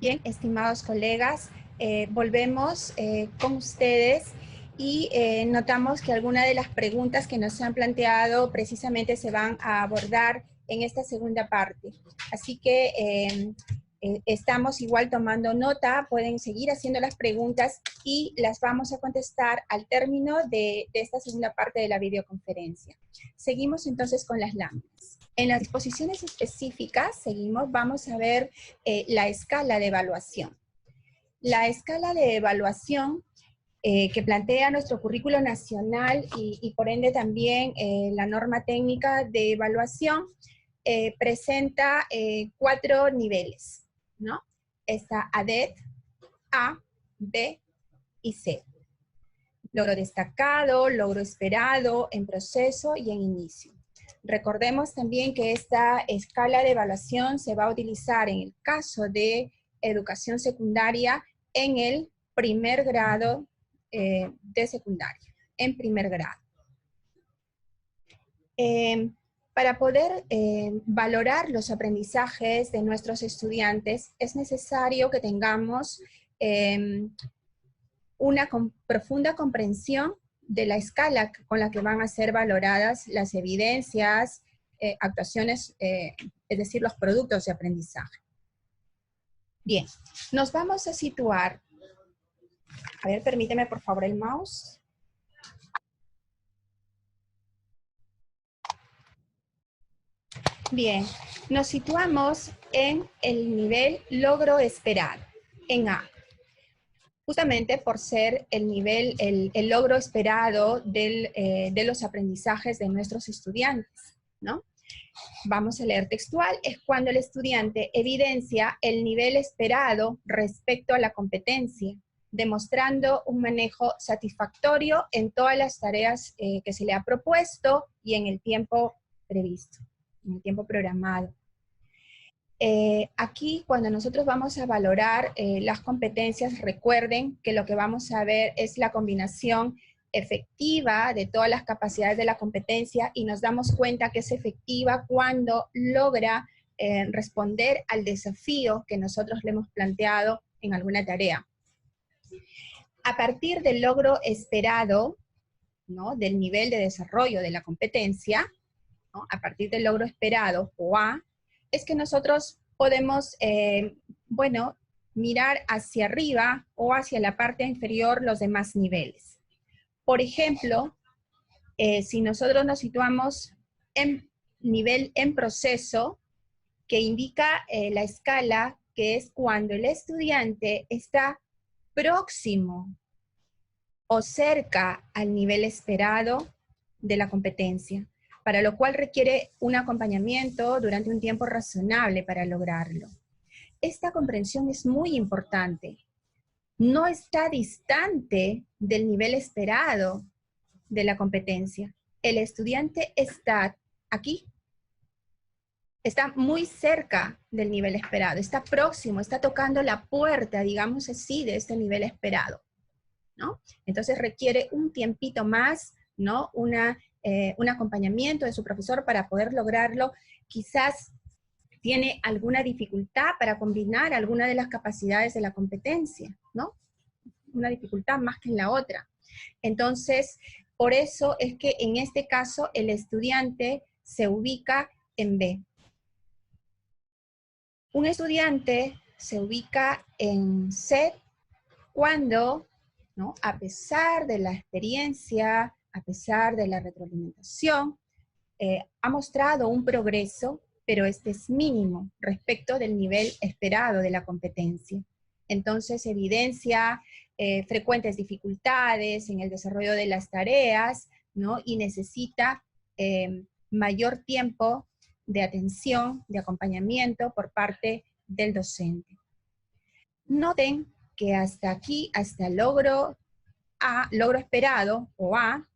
Bien, estimados colegas, volvemos con ustedes y notamos que algunas de las preguntas que nos han planteado precisamente se van a abordar en esta segunda parte. Así que estamos igual tomando nota, pueden seguir haciendo las preguntas y las vamos a contestar al término de esta segunda parte de la videoconferencia. Seguimos entonces con las láminas. En las disposiciones específicas, vamos a ver la escala de evaluación. La escala de evaluación que plantea nuestro currículo nacional y por ende también la norma técnica de evaluación presenta 4 niveles, ¿no? Está ADET, A, B y C. Logro destacado, logro esperado, en proceso y en inicio. Recordemos también que esta escala de evaluación se va a utilizar en el caso de educación secundaria en el primer grado de secundaria, en primer grado. Para poder valorar los aprendizajes de nuestros estudiantes, es necesario que tengamos una profunda comprensión de la escala con la que van a ser valoradas las evidencias, actuaciones, es decir, los productos de aprendizaje. Bien, nos vamos a situar, a ver, permíteme por favor el mouse. Bien, nos situamos en el nivel logro esperado, en A. Justamente por ser el nivel, el logro esperado de los aprendizajes de nuestros estudiantes, ¿no? Vamos a leer textual, es cuando el estudiante evidencia el nivel esperado respecto a la competencia, demostrando un manejo satisfactorio en todas las tareas que se le ha propuesto y en el tiempo previsto, en el tiempo programado. Aquí, cuando nosotros vamos a valorar las competencias, recuerden que lo que vamos a ver es la combinación efectiva de todas las capacidades de la competencia y nos damos cuenta que es efectiva cuando logra responder al desafío que nosotros le hemos planteado en alguna tarea. A partir del logro esperado, ¿no?, del nivel de desarrollo de la competencia, ¿no?, a partir del logro esperado, o A, es que nosotros podemos, bueno, mirar hacia arriba o hacia la parte inferior los demás niveles. Por ejemplo, si nosotros nos situamos en nivel en proceso, que indica la escala, que es cuando el estudiante está próximo o cerca al nivel esperado de la competencia, para lo cual requiere un acompañamiento durante un tiempo razonable para lograrlo. Esta comprensión es muy importante. No está distante del nivel esperado de la competencia. El estudiante está aquí está muy cerca del nivel esperado, está próximo, está tocando la puerta, digamos así, de este nivel esperado, ¿no? Entonces requiere un tiempito más, ¿no? Un acompañamiento de su profesor para poder lograrlo. Quizás tiene alguna dificultad para combinar alguna de las capacidades de la competencia, ¿no? Una dificultad más que en la otra. Entonces, por eso es que en este caso el estudiante se ubica en B. Un estudiante se ubica en C cuando, ¿no?, a pesar de la experiencia, a pesar de la retroalimentación, ha mostrado un progreso, pero este es mínimo respecto del nivel esperado de la competencia. Entonces evidencia frecuentes dificultades en el desarrollo de las tareas, ¿no?, y necesita mayor tiempo de atención, de acompañamiento por parte del docente. Noten que hasta aquí, hasta el logro A, logro esperado, o A,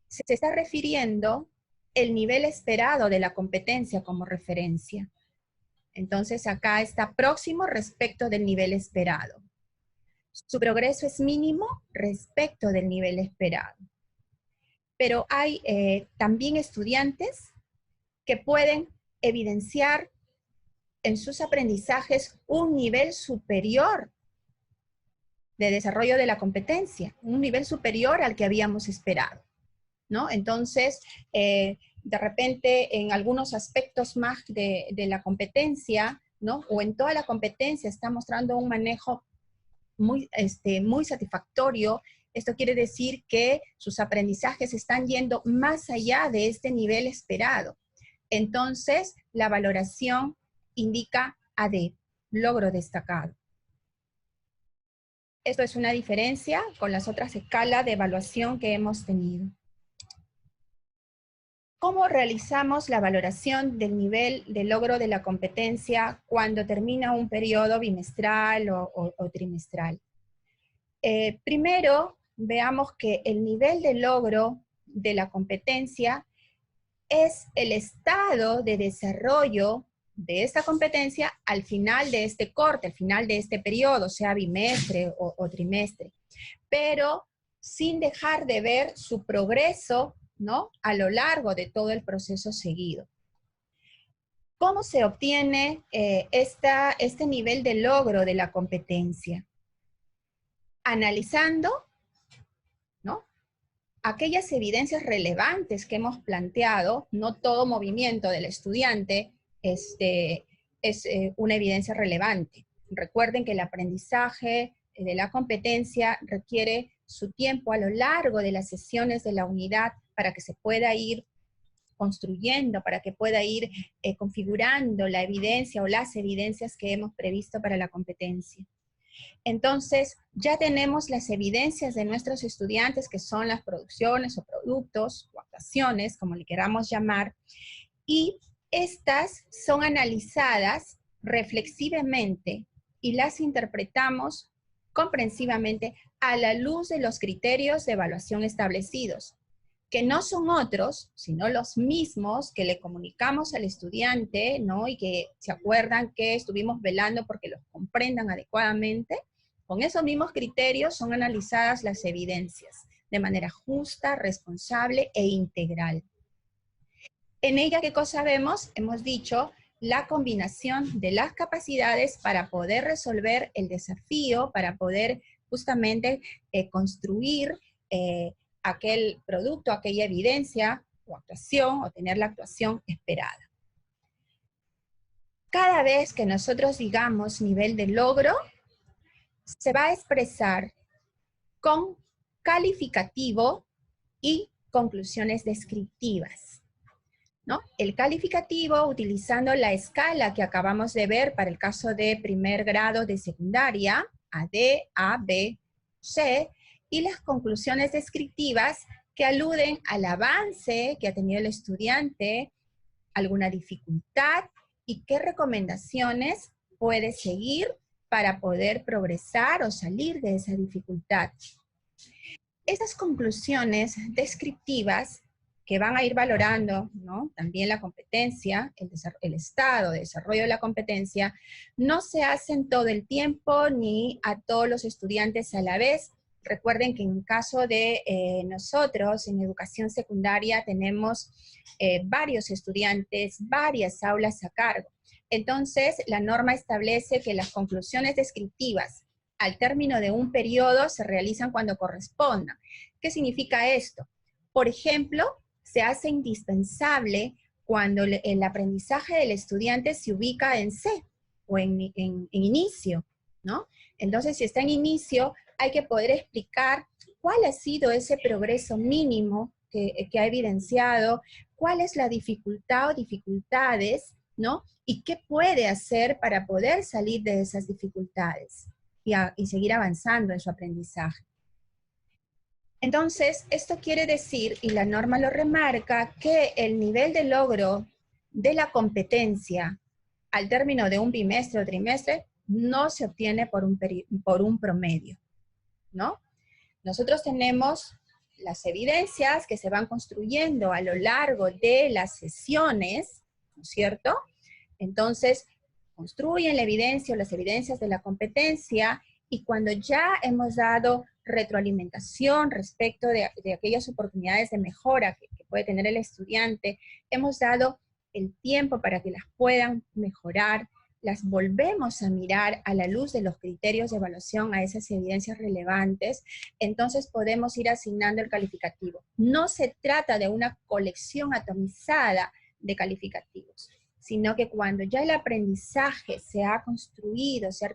se está refiriendo el nivel esperado de la competencia como referencia. Entonces acá está próximo respecto del nivel esperado. Su progreso es mínimo respecto del nivel esperado. Pero hay también estudiantes que pueden evidenciar en sus aprendizajes un nivel superior de desarrollo de la competencia, un nivel superior al que habíamos esperado, ¿no? Entonces, de repente, en algunos aspectos más de la competencia, ¿no?, o en toda la competencia está mostrando un manejo muy satisfactorio. Esto quiere decir que sus aprendizajes están yendo más allá de este nivel esperado. Entonces, la valoración indica AD, logro destacado. Esto es una diferencia con las otras escalas de evaluación que hemos tenido. ¿Cómo realizamos la valoración del nivel de logro de la competencia cuando termina un periodo bimestral o trimestral? Primero, veamos que el nivel de logro de la competencia es el estado de desarrollo de esta competencia al final de este corte, al final de este periodo, sea bimestre o trimestre, pero sin dejar de ver su progreso, ¿no?, a lo largo de todo el proceso seguido. ¿Cómo se obtiene este nivel de logro de la competencia? Analizando, ¿no?, aquellas evidencias relevantes que hemos planteado. No todo movimiento del estudiante es una evidencia relevante. Recuerden que el aprendizaje de la competencia requiere su tiempo a lo largo de las sesiones de la unidad para que se pueda ir construyendo, para que pueda ir configurando la evidencia o las evidencias que hemos previsto para la competencia. Entonces, ya tenemos las evidencias de nuestros estudiantes, que son las producciones o productos o actuaciones, como le queramos llamar, y estas son analizadas reflexivamente y las interpretamos comprensivamente a la luz de los criterios de evaluación establecidos, que no son otros, sino los mismos que le comunicamos al estudiante, ¿no?, y que se acuerdan que estuvimos velando porque los comprendan adecuadamente. Con esos mismos criterios son analizadas las evidencias de manera justa, responsable e integral. En ella, ¿qué cosa vemos? Hemos dicho la combinación de las capacidades para poder resolver el desafío, para poder justamente construir aquel producto, aquella evidencia o actuación, o tener la actuación esperada. Cada vez que nosotros digamos nivel de logro, se va a expresar con calificativo y conclusiones descriptivas, ¿no? El calificativo, utilizando la escala que acabamos de ver para el caso de primer grado de secundaria, AD, A, B, C, y las conclusiones descriptivas que aluden al avance que ha tenido el estudiante, alguna dificultad y qué recomendaciones puede seguir para poder progresar o salir de esa dificultad. Estas conclusiones descriptivas que van a ir valorando, ¿no?, también la competencia, el estado de desarrollo de la competencia, no se hacen todo el tiempo ni a todos los estudiantes a la vez. Recuerden que en caso de nosotros, en educación secundaria, tenemos varios estudiantes, varias aulas a cargo. Entonces, la norma establece que las conclusiones descriptivas al término de un periodo se realizan cuando correspondan. ¿Qué significa esto? Por ejemplo, se hace indispensable cuando el aprendizaje del estudiante se ubica en C o en inicio, ¿no? Entonces, si está en inicio, hay que poder explicar cuál ha sido ese progreso mínimo que ha evidenciado, cuál es la dificultad o dificultades, ¿no? Y qué puede hacer para poder salir de esas dificultades y seguir avanzando en su aprendizaje. Entonces, esto quiere decir, y la norma lo remarca, que el nivel de logro de la competencia al término de un bimestre o trimestre no se obtiene por un promedio, ¿no? Nosotros tenemos las evidencias que se van construyendo a lo largo de las sesiones, ¿no es cierto? Entonces, construyen la evidencia o las evidencias de la competencia, y cuando ya hemos dado retroalimentación respecto de aquellas oportunidades de mejora que puede tener el estudiante, hemos dado el tiempo para que las puedan mejorar, las volvemos a mirar a la luz de los criterios de evaluación a esas evidencias relevantes, entonces podemos ir asignando el calificativo. No se trata de una colección atomizada de calificativos, sino que cuando ya el aprendizaje se ha construido, se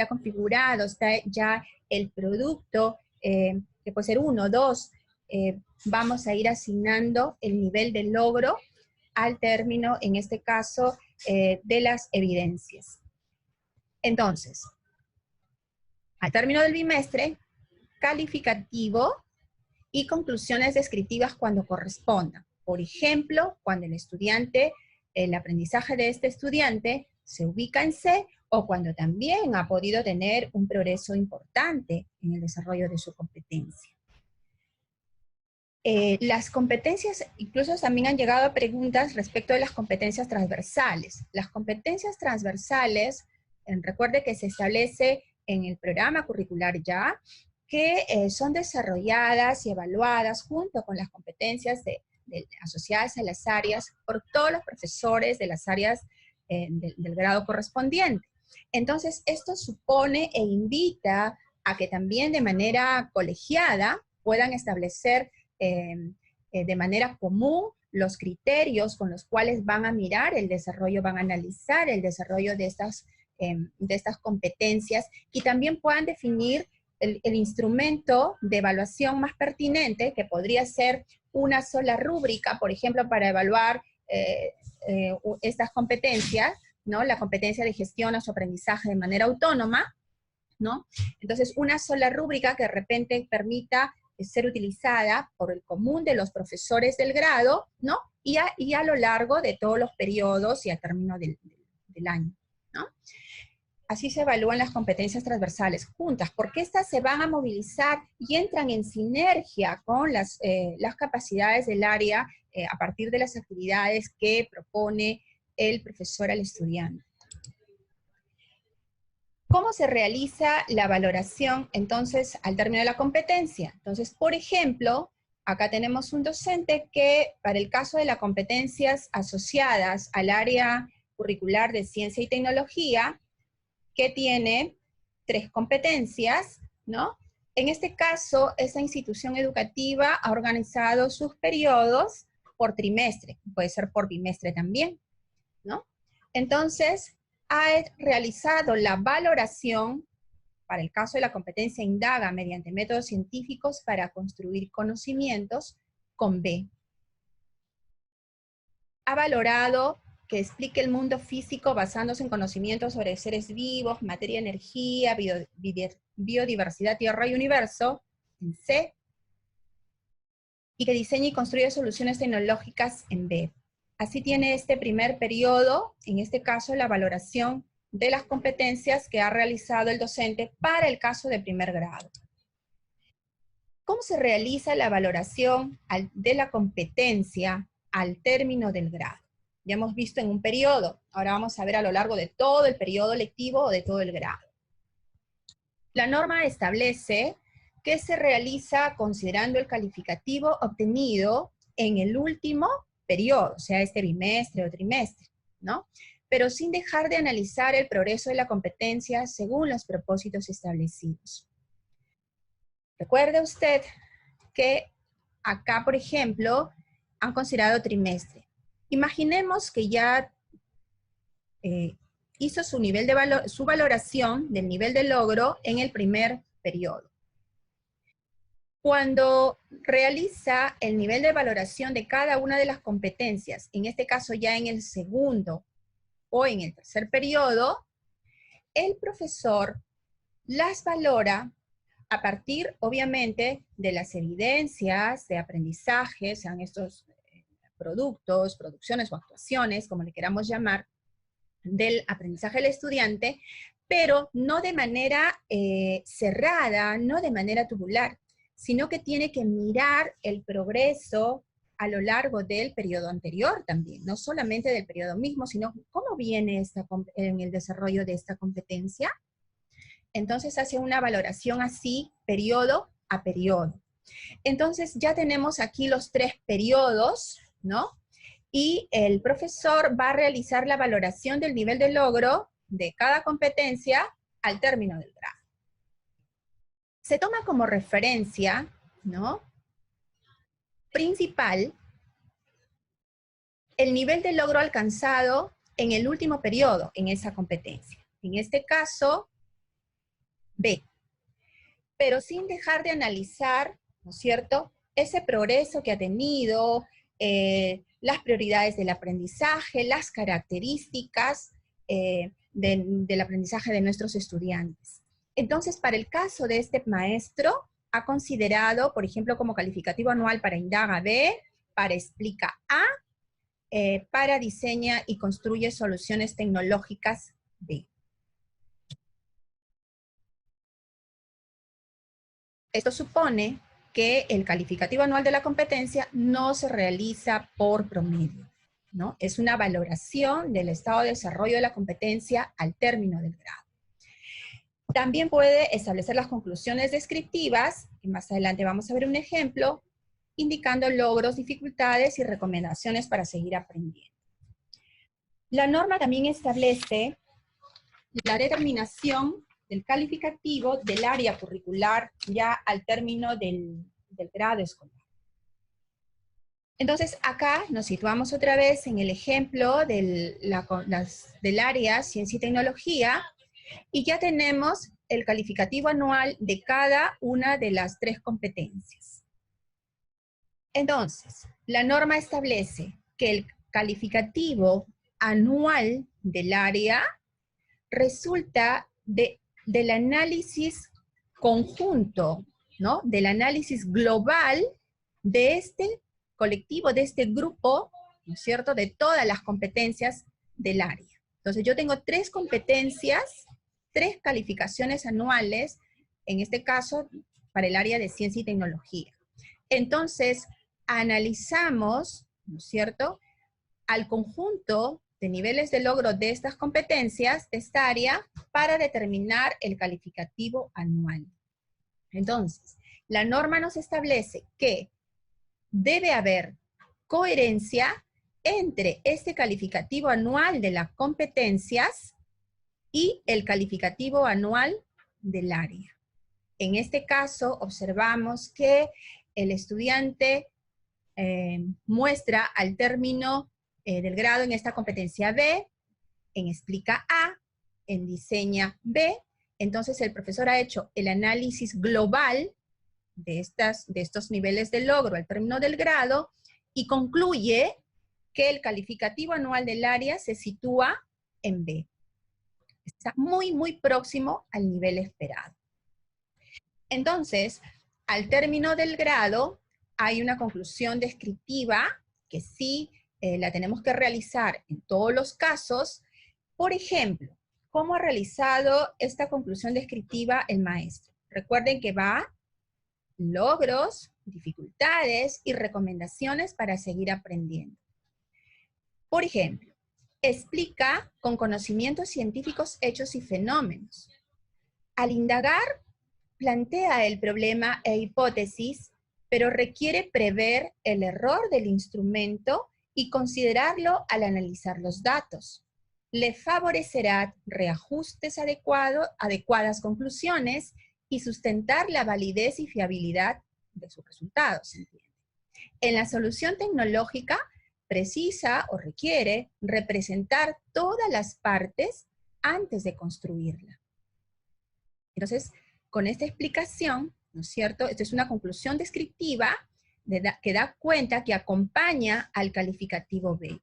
ha configurado, está ya el producto, que puede ser 1, 2, vamos a ir asignando el nivel de logro al término, en este caso, de las evidencias. Entonces, al término del bimestre, calificativo y conclusiones descriptivas cuando correspondan. Por ejemplo, cuando el aprendizaje de este estudiante se ubica en C, o cuando también ha podido tener un progreso importante en el desarrollo de su competencia. Las competencias, incluso también han llegado a preguntas respecto de las competencias transversales. Las competencias transversales, recuerde que se establece en el programa curricular ya, que son desarrolladas y evaluadas junto con las competencias asociadas a las áreas por todos los profesores de las áreas del grado correspondiente. Entonces, esto supone e invita a que también de manera colegiada puedan establecer de manera común los criterios con los cuales van a mirar el desarrollo, van a analizar el desarrollo de estas competencias, y también puedan definir el instrumento de evaluación más pertinente, que podría ser una sola rúbrica, por ejemplo, para evaluar estas competencias, ¿no? La competencia de gestión a su aprendizaje de manera autónoma, ¿no? Entonces, una sola rúbrica que de repente permita ser utilizada por el común de los profesores del grado, ¿no? Y a lo largo de todos los periodos y a término del año, ¿no? Así se evalúan las competencias transversales juntas, porque estas se van a movilizar y entran en sinergia con las capacidades del área a partir de las actividades que propone el profesor al estudiante. ¿Cómo se realiza la valoración, entonces, al término de la competencia? Entonces, por ejemplo, acá tenemos un docente que, para el caso de las competencias asociadas al área curricular de ciencia y tecnología, que tiene 3 competencias, ¿no? En este caso, esa institución educativa ha organizado sus periodos por trimestre, puede ser por bimestre también, ¿no? Entonces, ha realizado la valoración, para el caso de la competencia indaga mediante métodos científicos para construir conocimientos, con B. Ha valorado que explique el mundo físico basándose en conocimientos sobre seres vivos, materia, energía, biodiversidad, tierra y universo, en C, y que diseñe y construya soluciones tecnológicas, en B. Así tiene este primer periodo, en este caso, la valoración de las competencias que ha realizado el docente para el caso de primer grado. ¿Cómo ¿Cómo se realiza la valoración de la competencia al término del grado? Ya hemos visto en un periodo, ahora vamos a ver a lo largo de todo el periodo lectivo o de todo el grado. La norma establece que se realiza considerando el calificativo obtenido en el último periodo, o sea, este bimestre o trimestre, ¿no? Pero sin dejar de analizar el progreso de la competencia según los propósitos establecidos. Recuerde usted que acá, por ejemplo, han considerado trimestre. Imaginemos que ya hizo su valoración del nivel de logro en el primer periodo. Cuando realiza el nivel de valoración de cada una de las competencias, en este caso ya en el segundo o en el tercer periodo, el profesor las valora a partir, obviamente, de las evidencias de aprendizaje, sean estos productos, producciones o actuaciones, como le queramos llamar, del aprendizaje del estudiante, pero no de manera cerrada, no de manera tubular, sino que tiene que mirar el progreso a lo largo del periodo anterior también, no solamente del periodo mismo, sino cómo viene en el desarrollo de esta competencia. Entonces hace una valoración así, periodo a periodo. Entonces ya tenemos aquí los 3 periodos, ¿no? Y el profesor va a realizar la valoración del nivel de logro de cada competencia al término del grado. Se toma como referencia, ¿no? Principal, el nivel de logro alcanzado en el último periodo en esa competencia. En este caso, B. Pero sin dejar de analizar, ¿no es cierto?, ese progreso que ha tenido, las prioridades del aprendizaje, las características del aprendizaje de nuestros estudiantes. Entonces, para el caso de este maestro, ha considerado, por ejemplo, como calificativo anual para Indaga B, para Explica A, para Diseña y Construye Soluciones Tecnológicas B. Esto supone que el calificativo anual de la competencia no se realiza por promedio, ¿no? Es una valoración del estado de desarrollo de la competencia al término del grado. También puede establecer las conclusiones descriptivas, que más adelante vamos a ver un ejemplo, indicando logros, dificultades y recomendaciones para seguir aprendiendo. La norma también establece la determinación del calificativo del área curricular ya al término del grado escolar. Entonces, acá nos situamos otra vez en el ejemplo del área Ciencia y Tecnología, y ya tenemos el calificativo anual de cada una de las 3 competencias. Entonces, la norma establece que el calificativo anual del área resulta del análisis conjunto, ¿no? Del análisis global de este colectivo, de este grupo, ¿no es cierto?, de todas las competencias del área. Entonces yo tengo 3 competencias, 3 calificaciones anuales, en este caso para el área de ciencia y tecnología. Entonces analizamos, ¿no es cierto?, al conjunto de niveles de logro de estas competencias, de esta área, para determinar el calificativo anual. Entonces, la norma nos establece que debe haber coherencia entre este calificativo anual de las competencias y el calificativo anual del área. En este caso, observamos que el estudiante muestra al término del grado en esta competencia B, en Explica A, en Diseña B. Entonces el profesor ha hecho el análisis global de estos niveles de logro al término del grado y concluye que el calificativo anual del área se sitúa en B. Está muy, muy próximo al nivel esperado. Entonces, al término del grado, hay una conclusión descriptiva que sí la tenemos que realizar en todos los casos. Por ejemplo, ¿cómo ha realizado esta conclusión descriptiva el maestro? Recuerden que va logros, dificultades y recomendaciones para seguir aprendiendo. Por ejemplo, explica con conocimientos científicos hechos y fenómenos. Al indagar, plantea el problema e hipótesis, pero requiere prever el error del instrumento y considerarlo al analizar los datos. Le favorecerá reajustes adecuadas conclusiones y sustentar la validez y fiabilidad de sus resultados. En la solución tecnológica, precisa o requiere representar todas las partes antes de construirla. Entonces, con esta explicación, ¿no es cierto? Esto es una conclusión descriptiva que da cuenta que acompaña al calificativo B.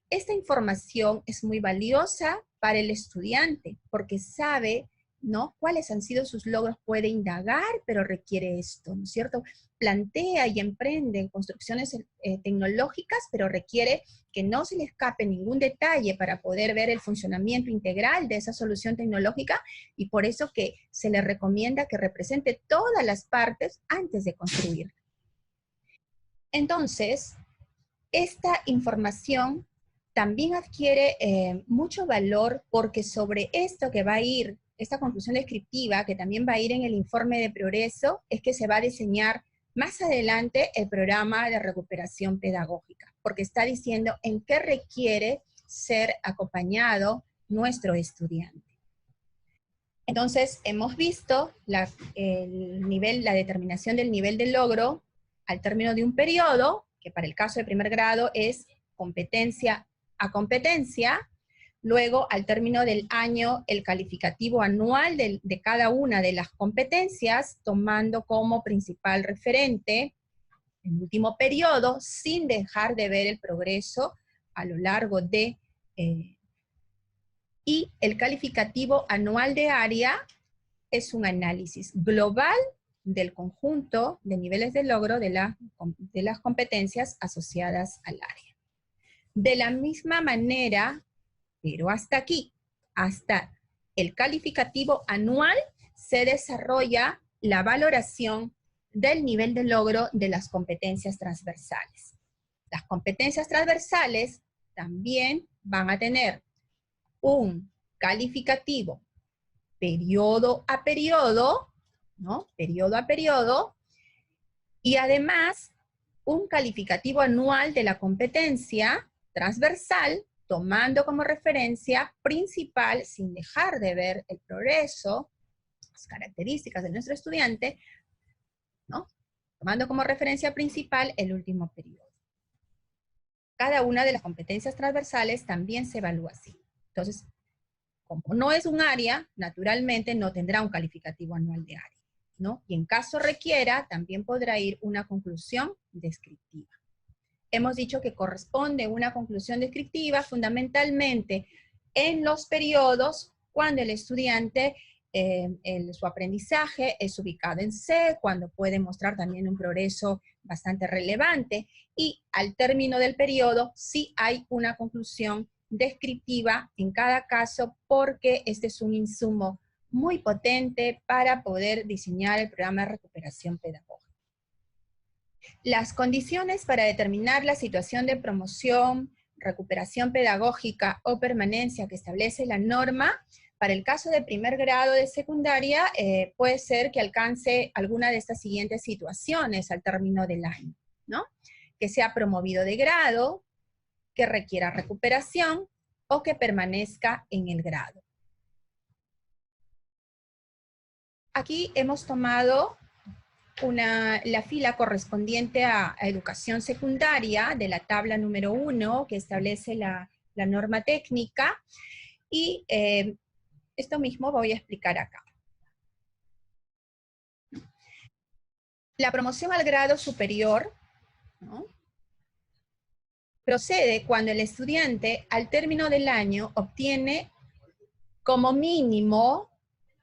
Esta información es muy valiosa para el estudiante porque sabe, ¿no?, cuáles han sido sus logros, puede indagar, pero requiere esto, ¿no es cierto? Plantea y emprende construcciones tecnológicas, pero requiere que no se le escape ningún detalle para poder ver el funcionamiento integral de esa solución tecnológica, y por eso que se le recomienda que represente todas las partes antes de construir. Entonces, esta información también adquiere mucho valor porque sobre esto que va a ir, esta conclusión descriptiva, que también va a ir en el informe de progreso, es que se va a diseñar más adelante el programa de recuperación pedagógica, porque está diciendo en qué requiere ser acompañado nuestro estudiante. Entonces, hemos visto la determinación del nivel de logro al término de un periodo, que para el caso de primer grado es competencia a competencia. Luego, al término del año, el calificativo anual de cada una de las competencias, tomando como principal referente el último periodo, sin dejar de ver el progreso a lo largo de... y el calificativo anual de área es un análisis global del conjunto de niveles de logro de las competencias asociadas al área. De la misma manera, pero hasta aquí, hasta el calificativo anual, se desarrolla la valoración del nivel de logro de las competencias transversales. Las competencias transversales también van a tener un calificativo periodo a periodo, ¿no? Periodo a periodo, y además un calificativo anual de la competencia transversal, tomando como referencia principal, sin dejar de ver el progreso, las características de nuestro estudiante, ¿no?, tomando como referencia principal el último periodo. Cada una de las competencias transversales también se evalúa así. Entonces, como no es un área, naturalmente no tendrá un calificativo anual de área, ¿no? Y en caso requiera, también podrá ir una conclusión descriptiva. Hemos dicho que corresponde una conclusión descriptiva fundamentalmente en los periodos cuando el estudiante, su aprendizaje es ubicado en C, cuando puede mostrar también un progreso bastante relevante, y al término del periodo sí hay una conclusión descriptiva en cada caso, porque este es un insumo muy potente para poder diseñar el programa de recuperación pedagógica. Las condiciones para determinar la situación de promoción, recuperación pedagógica o permanencia que establece la norma, para el caso de primer grado de secundaria, puede ser que alcance alguna de estas siguientes situaciones al término del año, ¿no? Que sea promovido de grado, que requiera recuperación o que permanezca en el grado. Aquí hemos tomado la fila correspondiente a educación secundaria de la tabla número 1 que establece la norma técnica, y esto mismo voy a explicar acá. La promoción al grado superior, ¿no?, procede cuando el estudiante al término del año obtiene como mínimo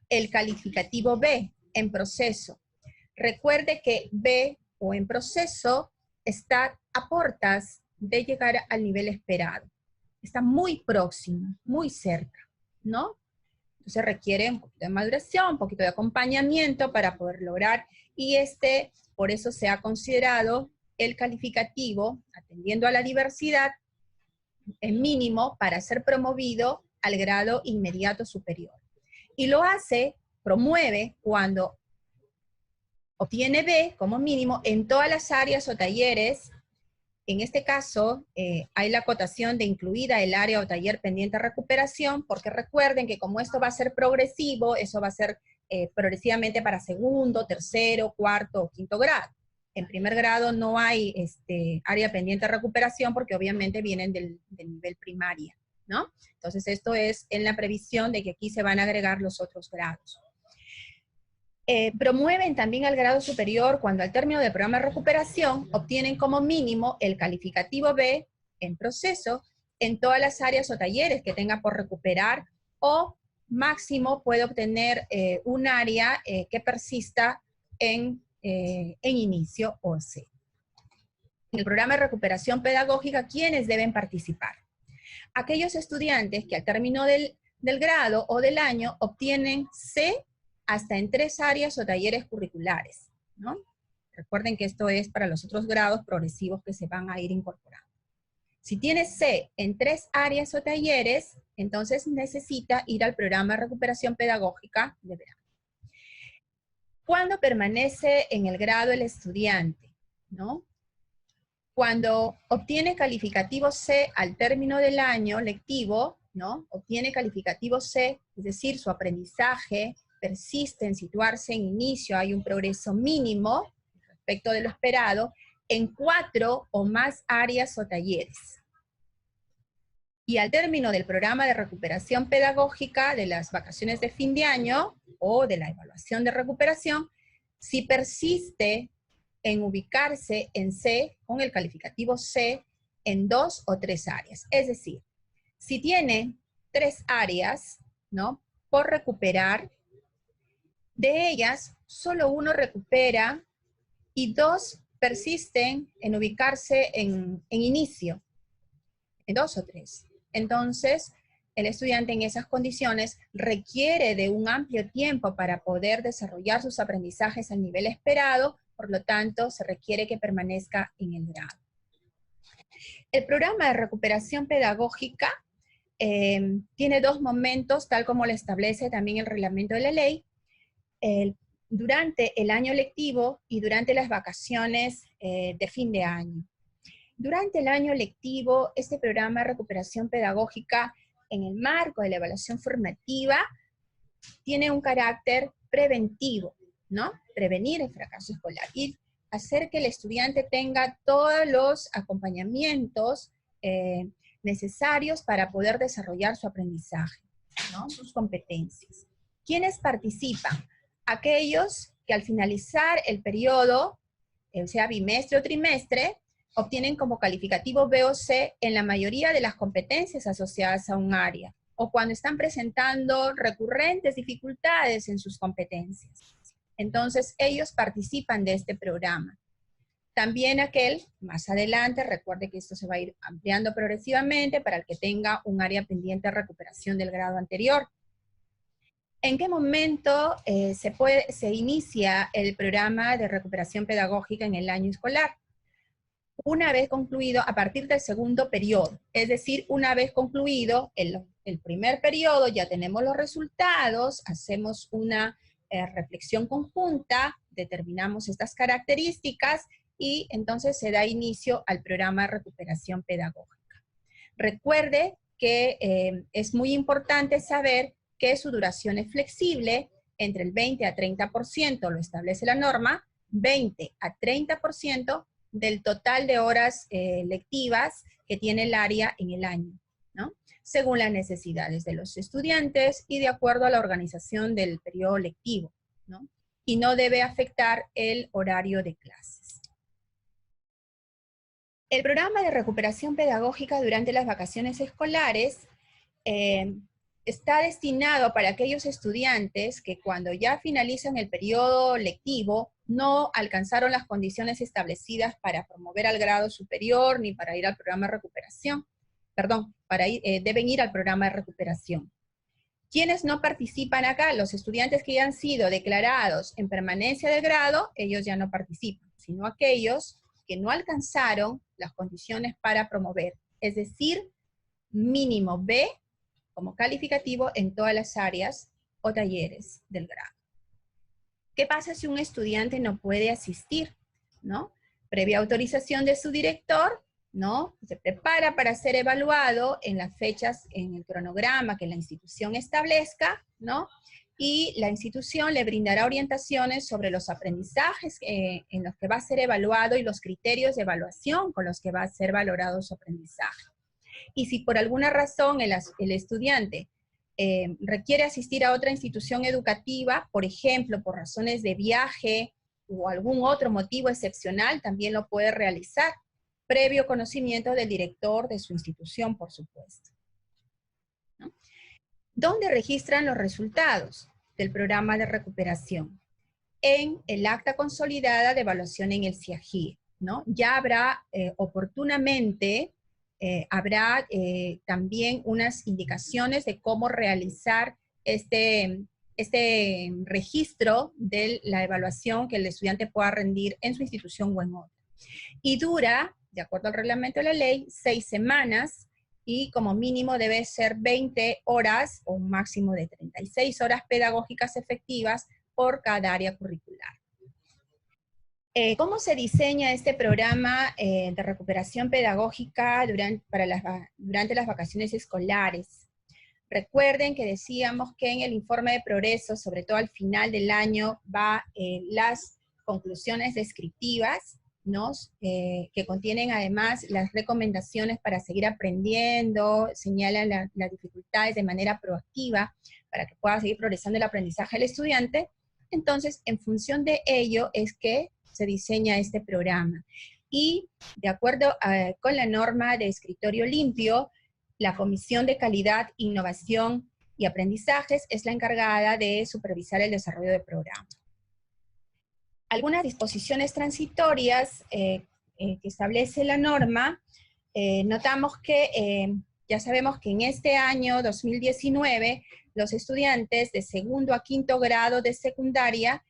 el calificativo B en proceso. Recuerde que B o en proceso está a portas de llegar al nivel esperado. Está muy próximo, muy cerca, ¿no? Entonces requiere un poquito de maduración, un poquito de acompañamiento para poder lograr y por eso se ha considerado el calificativo, atendiendo a la diversidad, el mínimo para ser promovido al grado inmediato superior. Y lo promueve cuando obtiene B como mínimo en todas las áreas o talleres. En este caso, hay la acotación de incluida el área o taller pendiente de recuperación, porque recuerden que como esto va a ser progresivo, eso va a ser progresivamente para segundo, tercero, cuarto o quinto grado. En primer grado no hay área pendiente de recuperación porque obviamente vienen del nivel primaria, ¿no? Entonces esto es en la previsión de que aquí se van a agregar los otros grados. Promueven también al grado superior cuando al término del programa de recuperación obtienen como mínimo el calificativo B en proceso en todas las áreas o talleres que tenga por recuperar, o máximo puede obtener un área que persista en inicio o C. En el programa de recuperación pedagógica, ¿quiénes deben participar? Aquellos estudiantes que al término del grado o del año obtienen C hasta en 3 áreas o talleres curriculares, ¿no? Recuerden que esto es para los otros grados progresivos que se van a ir incorporando. Si tiene C en 3 áreas o talleres, entonces necesita ir al programa de recuperación pedagógica de verano. ¿Cuándo permanece en el grado el estudiante? ¿No? Cuando obtiene calificativo C al término del año lectivo, ¿no? Obtiene calificativo C, es decir, su aprendizaje persiste en situarse en inicio, hay un progreso mínimo respecto de lo esperado, en 4 o más áreas o talleres. Y al término del programa de recuperación pedagógica de las vacaciones de fin de año o de la evaluación de recuperación, si persiste en ubicarse en C, con el calificativo C, en 2 o 3 áreas. Es decir, si tiene 3 áreas, ¿no?, por recuperar, de ellas, solo 1 recupera y 2 persisten en ubicarse en inicio, en 2 o 3. Entonces, el estudiante en esas condiciones requiere de un amplio tiempo para poder desarrollar sus aprendizajes al nivel esperado, por lo tanto, se requiere que permanezca en el grado. El programa de recuperación pedagógica tiene 2 momentos, tal como lo establece también el reglamento de la ley, durante el año lectivo y durante las vacaciones de fin de año. Durante el año lectivo, este programa de recuperación pedagógica, en el marco de la evaluación formativa, tiene un carácter preventivo, ¿no? Prevenir el fracaso escolar y hacer que el estudiante tenga todos los acompañamientos necesarios para poder desarrollar su aprendizaje, ¿no? Sus competencias. ¿Quiénes participan? Aquellos que al finalizar el periodo, sea bimestre o trimestre, obtienen como calificativo B o C en la mayoría de las competencias asociadas a un área, o cuando están presentando recurrentes dificultades en sus competencias. Entonces, ellos participan de este programa. También aquel, más adelante, recuerde que esto se va a ir ampliando progresivamente para el que tenga un área pendiente de recuperación del grado anterior. ¿En qué momento se inicia el programa de recuperación pedagógica en el año escolar? Una vez concluido, a partir del segundo periodo, es decir, una vez concluido el primer periodo, ya tenemos los resultados, hacemos una reflexión conjunta, determinamos estas características y entonces se da inicio al programa de recuperación pedagógica. Recuerde que es muy importante saber que su duración es flexible, entre el 20 a 30%, lo establece la norma, 20 a 30% del total de horas lectivas que tiene el área en el año, ¿no? Según las necesidades de los estudiantes y de acuerdo a la organización del periodo lectivo, ¿no? Y no debe afectar el horario de clases. El programa de recuperación pedagógica durante las vacaciones escolares está destinado para aquellos estudiantes que cuando ya finalizan el periodo lectivo no alcanzaron las condiciones establecidas para promover al grado superior ni para ir al programa de recuperación. Perdón, deben ir al programa de recuperación. ¿Quiénes no participan acá? Los estudiantes que ya han sido declarados en permanencia de grado, ellos ya no participan, sino aquellos que no alcanzaron las condiciones para promover, es decir, mínimo B como calificativo en todas las áreas o talleres del grado. ¿Qué pasa si un estudiante no puede asistir? ¿No? Previa autorización de su director, ¿no? Se prepara para ser evaluado en las fechas, en el cronograma que la institución establezca, ¿no? Y la institución le brindará orientaciones sobre los aprendizajes en los que va a ser evaluado y los criterios de evaluación con los que va a ser valorado su aprendizaje. Y si por alguna razón el estudiante requiere asistir a otra institución educativa, por ejemplo, por razones de viaje o algún otro motivo excepcional, también lo puede realizar, previo conocimiento del director de su institución, por supuesto, ¿no? ¿Dónde registran los resultados del programa de recuperación? En el acta consolidada de evaluación en el CIAGIE, ¿no? Ya habrá oportunamente, habrá también unas indicaciones de cómo realizar este registro de la evaluación que el estudiante pueda rendir en su institución o en otra. Y dura, de acuerdo al reglamento de la ley, 6 semanas, y como mínimo debe ser 20 horas o un máximo de 36 horas pedagógicas efectivas por cada área curricular. ¿Cómo se diseña este programa de recuperación pedagógica durante las vacaciones escolares? Recuerden que decíamos que en el informe de progreso, sobre todo al final del año, va las conclusiones descriptivas, ¿no? Que contienen además las recomendaciones para seguir aprendiendo, señalan las dificultades de manera proactiva para que pueda seguir progresando el aprendizaje del estudiante. Entonces, en función de ello es que se diseña este programa. Y de acuerdo con la norma de escritorio limpio, la Comisión de Calidad, Innovación y Aprendizajes es la encargada de supervisar el desarrollo del programa. Algunas disposiciones transitorias que establece la norma, notamos que ya sabemos que en este año 2019 los estudiantes de segundo a quinto grado de secundaria,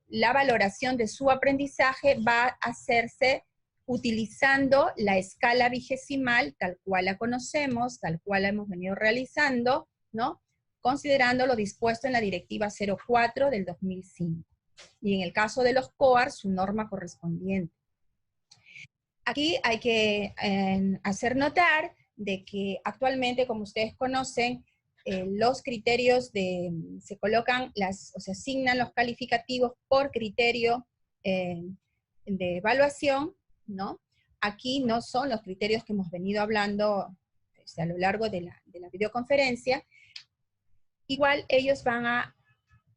la valoración de su aprendizaje va a hacerse utilizando la escala vigesimal, tal cual la conocemos, tal cual la hemos venido realizando, ¿no? Considerando lo dispuesto en la Directiva 04 del 2005. Y en el caso de los COAR, su norma correspondiente. Aquí hay que hacer notar de que actualmente, como ustedes conocen, los criterios se colocan, o se asignan los calificativos por criterio de evaluación, ¿no? Aquí no son los criterios que hemos venido hablando a lo largo de la videoconferencia. Igual ellos van a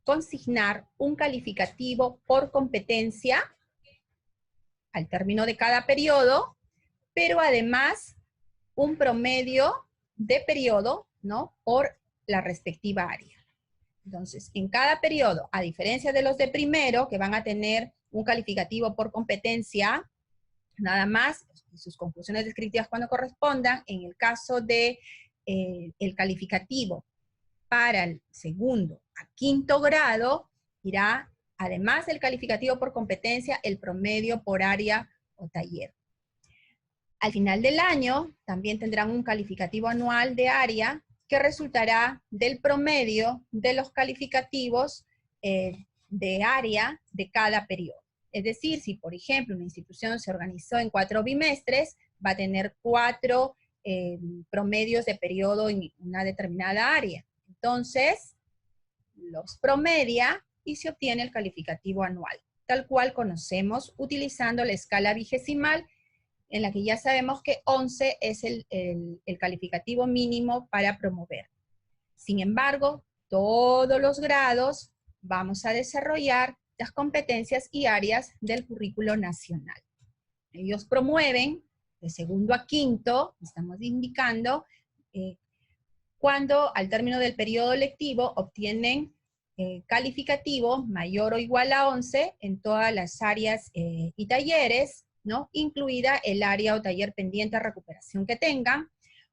consignar un calificativo por competencia al término de cada periodo, pero además un promedio de periodo, ¿no? Por la respectiva área. Entonces, en cada periodo, a diferencia de los de primero, que van a tener un calificativo por competencia, nada más, sus conclusiones descriptivas cuando correspondan, en el caso de el calificativo para el segundo a quinto grado, irá, además del calificativo por competencia, el promedio por área o taller. Al final del año, también tendrán un calificativo anual de área que resultará del promedio de los calificativos de área de cada periodo. Es decir, si por ejemplo una institución se organizó en 4 bimestres, va a tener 4 promedios de periodo en una determinada área. Entonces, los promedia y se obtiene el calificativo anual, tal cual conocemos utilizando la escala vigesimal, en la que ya sabemos que 11 es el calificativo mínimo para promover. Sin embargo, todos los grados vamos a desarrollar las competencias y áreas del currículo nacional. Ellos promueven de segundo a quinto, estamos indicando, cuando al término del periodo lectivo obtienen calificativo mayor o igual a 11 en todas las áreas y talleres, ¿no? Incluida el área o taller pendiente de recuperación que tengan,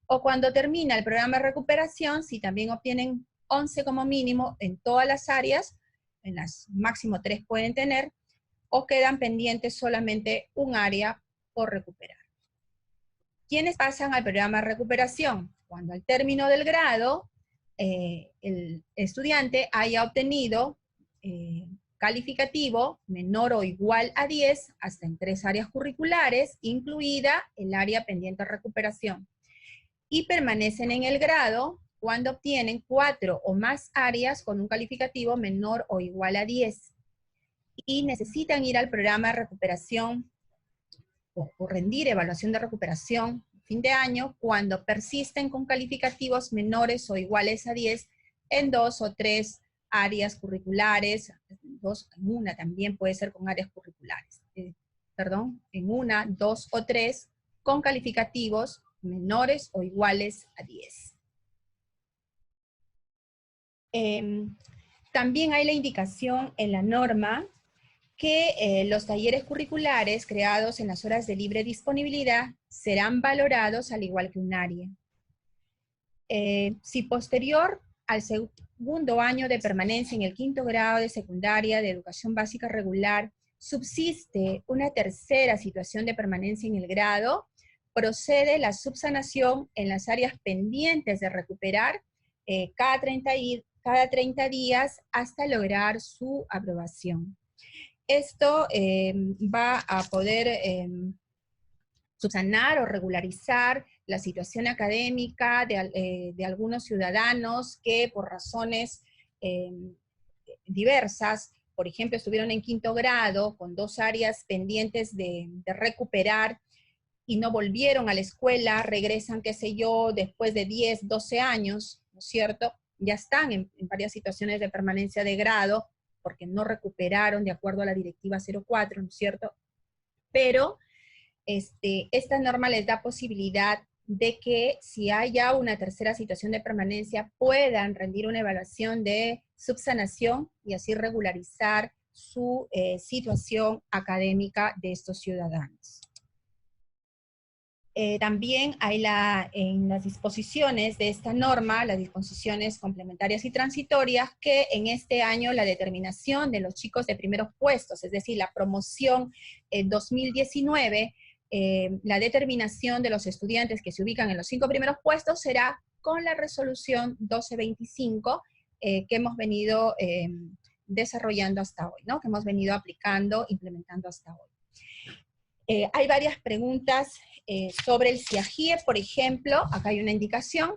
o cuando termina el programa de recuperación, si también obtienen 11 como mínimo en todas las áreas, en las máximo 3 pueden tener, o quedan pendientes solamente un área por recuperar. ¿Quiénes pasan al programa de recuperación? Cuando al término del grado, el estudiante haya obtenido calificativo menor o igual a 10, hasta en 3 áreas curriculares, incluida el área pendiente de recuperación. Y permanecen en el grado cuando obtienen 4 o más áreas con un calificativo menor o igual a 10. Y necesitan ir al programa de recuperación o rendir evaluación de recuperación fin de año cuando persisten con calificativos menores o iguales a 10 en 2 o 3 áreas curriculares, en una también puede ser con áreas curriculares, en 1, 2 o 3 con calificativos menores o iguales a 10. También hay la indicación en la norma que los talleres curriculares creados en las horas de libre disponibilidad serán valorados al igual que un área. Si posterior al segundo año de permanencia en el 5º grado de secundaria de educación básica regular subsiste una tercera situación de permanencia en el grado, procede la subsanación en las áreas pendientes de recuperar cada 30 días hasta lograr su aprobación. Esto va a poder subsanar o regularizar la situación académica de algunos ciudadanos que por razones diversas, por ejemplo, estuvieron en 5º grado con 2 áreas pendientes de recuperar y no volvieron a la escuela, regresan, qué sé yo, después de 10, 12 años, ¿no es cierto? Ya están en varias situaciones de permanencia de grado, porque no recuperaron de acuerdo a la directiva 04, ¿no es cierto? Pero esta norma les da posibilidad de que si haya una tercera situación de permanencia, puedan rendir una evaluación de subsanación y así regularizar su situación académica de estos ciudadanos. También hay en las disposiciones de esta norma, las disposiciones complementarias y transitorias, que en este año la determinación de los chicos de primeros puestos, es decir, la promoción 2019, la determinación de los estudiantes que se ubican en los 5 primeros puestos será con la resolución 1225 que hemos venido desarrollando hasta hoy, ¿no? Que hemos venido aplicando, implementando hasta hoy. Hay varias preguntas sobre el CIAGIE, por ejemplo, acá hay una indicación,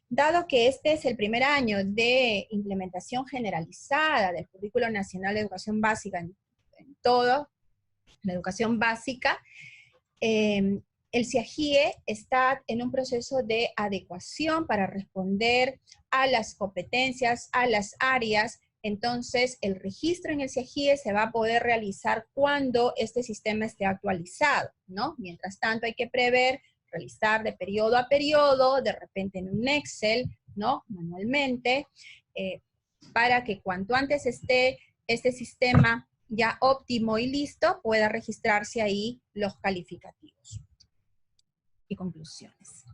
dado que este es el primer año de implementación generalizada del Currículo Nacional de Educación Básica en toda la educación básica, el CIAGIE está en un proceso de adecuación para responder a las competencias, a las áreas. Entonces, el registro en el CIAGIE se va a poder realizar cuando este sistema esté actualizado, ¿no? Mientras tanto, hay que prever, realizar de periodo a periodo, de repente en un Excel, ¿no? Manualmente, para que cuanto antes esté este sistema ya óptimo y listo, pueda registrarse ahí los calificativos y conclusiones.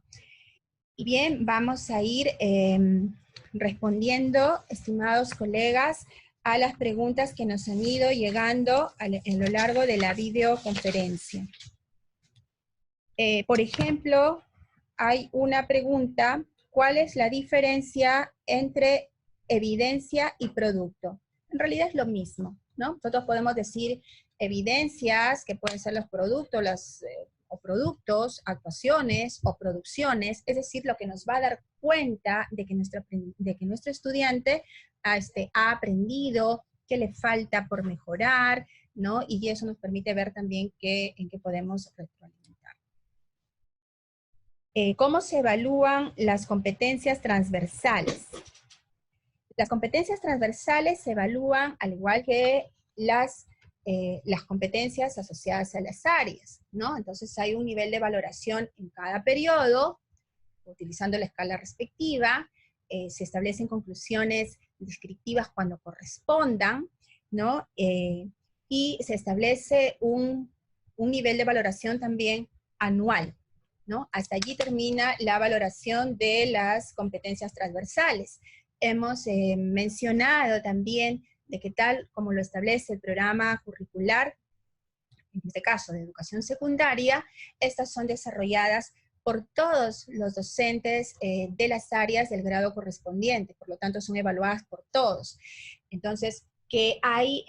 Y bien, vamos a ir respondiendo, estimados colegas, a las preguntas que nos han ido llegando a lo largo de la videoconferencia. Por ejemplo, hay una pregunta, ¿cuál es la diferencia entre evidencia y producto? En realidad es lo mismo, ¿no? Nosotros podemos decir evidencias, que pueden ser los productos, o productos, actuaciones o producciones, es decir, lo que nos va a dar cuenta de que nuestro estudiante ha aprendido, qué le falta por mejorar, ¿no? Y eso nos permite ver también en qué podemos retroalimentar. ¿Cómo se evalúan las competencias transversales? Las competencias transversales se evalúan al igual que las competencias asociadas a las áreas, ¿no? Entonces hay un nivel de valoración en cada periodo, utilizando la escala respectiva, se establecen conclusiones descriptivas cuando correspondan, ¿no? Y se establece un nivel de valoración también anual, ¿no? Hasta allí termina la valoración de las competencias transversales. hemos mencionado también de que tal como lo establece el programa curricular, en este caso de educación secundaria, estas son desarrolladas por todos los docentes de las áreas del grado correspondiente, por lo tanto son evaluadas por todos. Entonces, que hay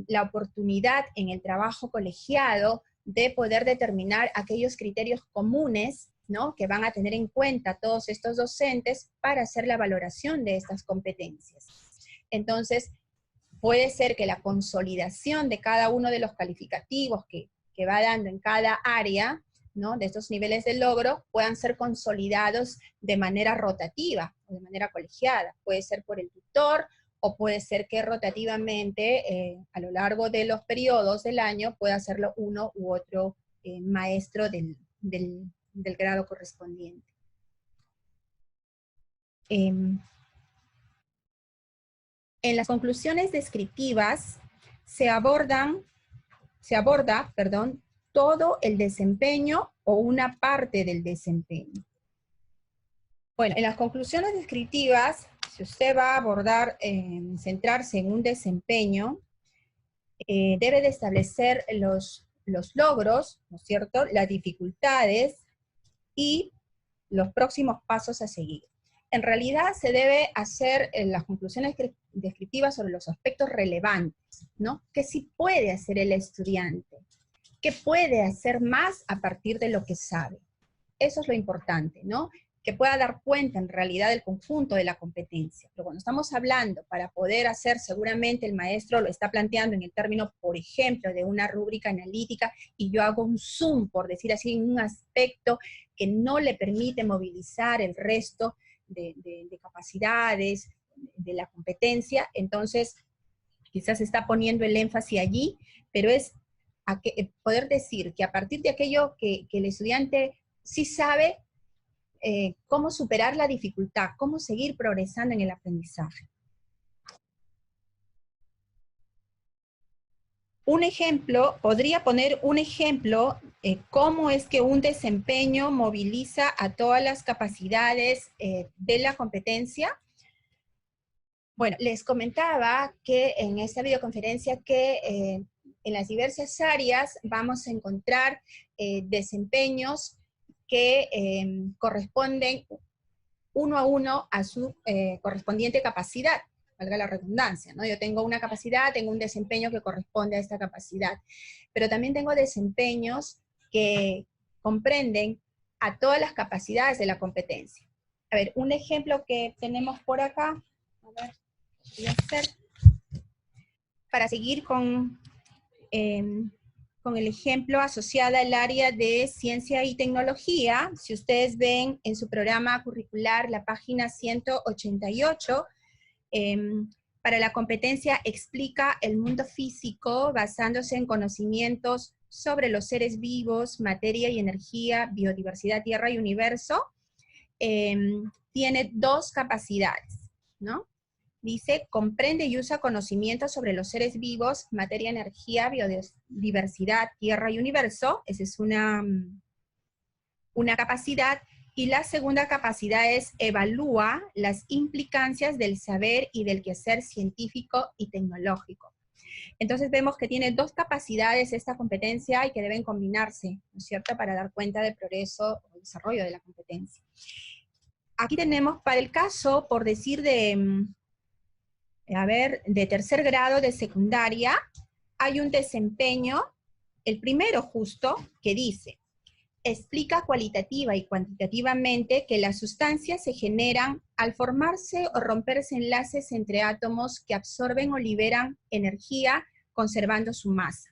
la oportunidad en el trabajo colegiado de poder determinar aquellos criterios comunes, ¿no?, que van a tener en cuenta todos estos docentes para hacer la valoración de estas competencias. Entonces, puede ser que la consolidación de cada uno de los calificativos que va dando en cada área, ¿no?, de estos niveles de logro, puedan ser consolidados de manera rotativa o de manera colegiada. Puede ser por el tutor, o puede ser que rotativamente, a lo largo de los periodos del año, pueda hacerlo uno u otro maestro del grado correspondiente. En las conclusiones descriptivas se aborda, todo el desempeño o una parte del desempeño. Bueno, en las conclusiones descriptivas, si usted va a abordar, centrarse en un desempeño, debe de establecer los logros, ¿no es cierto?, las dificultades y los próximos pasos a seguir. En realidad se debe hacer las conclusiones descriptivas sobre los aspectos relevantes, ¿no? ¿Qué sí puede hacer el estudiante? ¿Qué puede hacer más a partir de lo que sabe? Eso es lo importante, ¿no? Que pueda dar cuenta en realidad del conjunto de la competencia. Pero cuando estamos hablando, para poder hacer, seguramente el maestro lo está planteando en el término, por ejemplo, de una rúbrica analítica, y yo hago un zoom, por decir así, en un aspecto que no le permite movilizar el resto de capacidades, de la competencia, entonces quizás está poniendo el énfasis allí, pero es poder decir que a partir de aquello que el estudiante sí sabe, cómo superar la dificultad, cómo seguir progresando en el aprendizaje. Un ejemplo, podría poner un ejemplo, cómo es que un desempeño moviliza a todas las capacidades de la competencia. Bueno, les comentaba que en esta videoconferencia que en las diversas áreas vamos a encontrar desempeños que corresponden uno a uno a su correspondiente capacidad, valga la redundancia, ¿no? Yo tengo una capacidad, tengo un desempeño que corresponde a esta capacidad, pero también tengo desempeños que comprenden a todas las capacidades de la competencia. A ver, un ejemplo que tenemos por acá, a ver, voy a hacer, para seguir con el ejemplo asociado al área de ciencia y tecnología. Si ustedes ven en su programa curricular la página 188, para la competencia explica el mundo físico basándose en conocimientos sobre los seres vivos, materia y energía, biodiversidad, tierra y universo. Tiene dos capacidades, ¿no? Dice, comprende y usa conocimientos sobre los seres vivos, materia, energía, biodiversidad, tierra y universo. Esa es una capacidad. Y la segunda capacidad es, evalúa las implicancias del saber y del quehacer científico y tecnológico. Entonces vemos que tiene dos capacidades esta competencia y que deben combinarse, ¿no es cierto?, para dar cuenta del progreso o desarrollo de la competencia. Aquí tenemos para el caso, por decir de tercer grado de secundaria, hay un desempeño, el primero justo, que dice, explica cualitativa y cuantitativamente que las sustancias se generan al formarse o romperse enlaces entre átomos que absorben o liberan energía conservando su masa.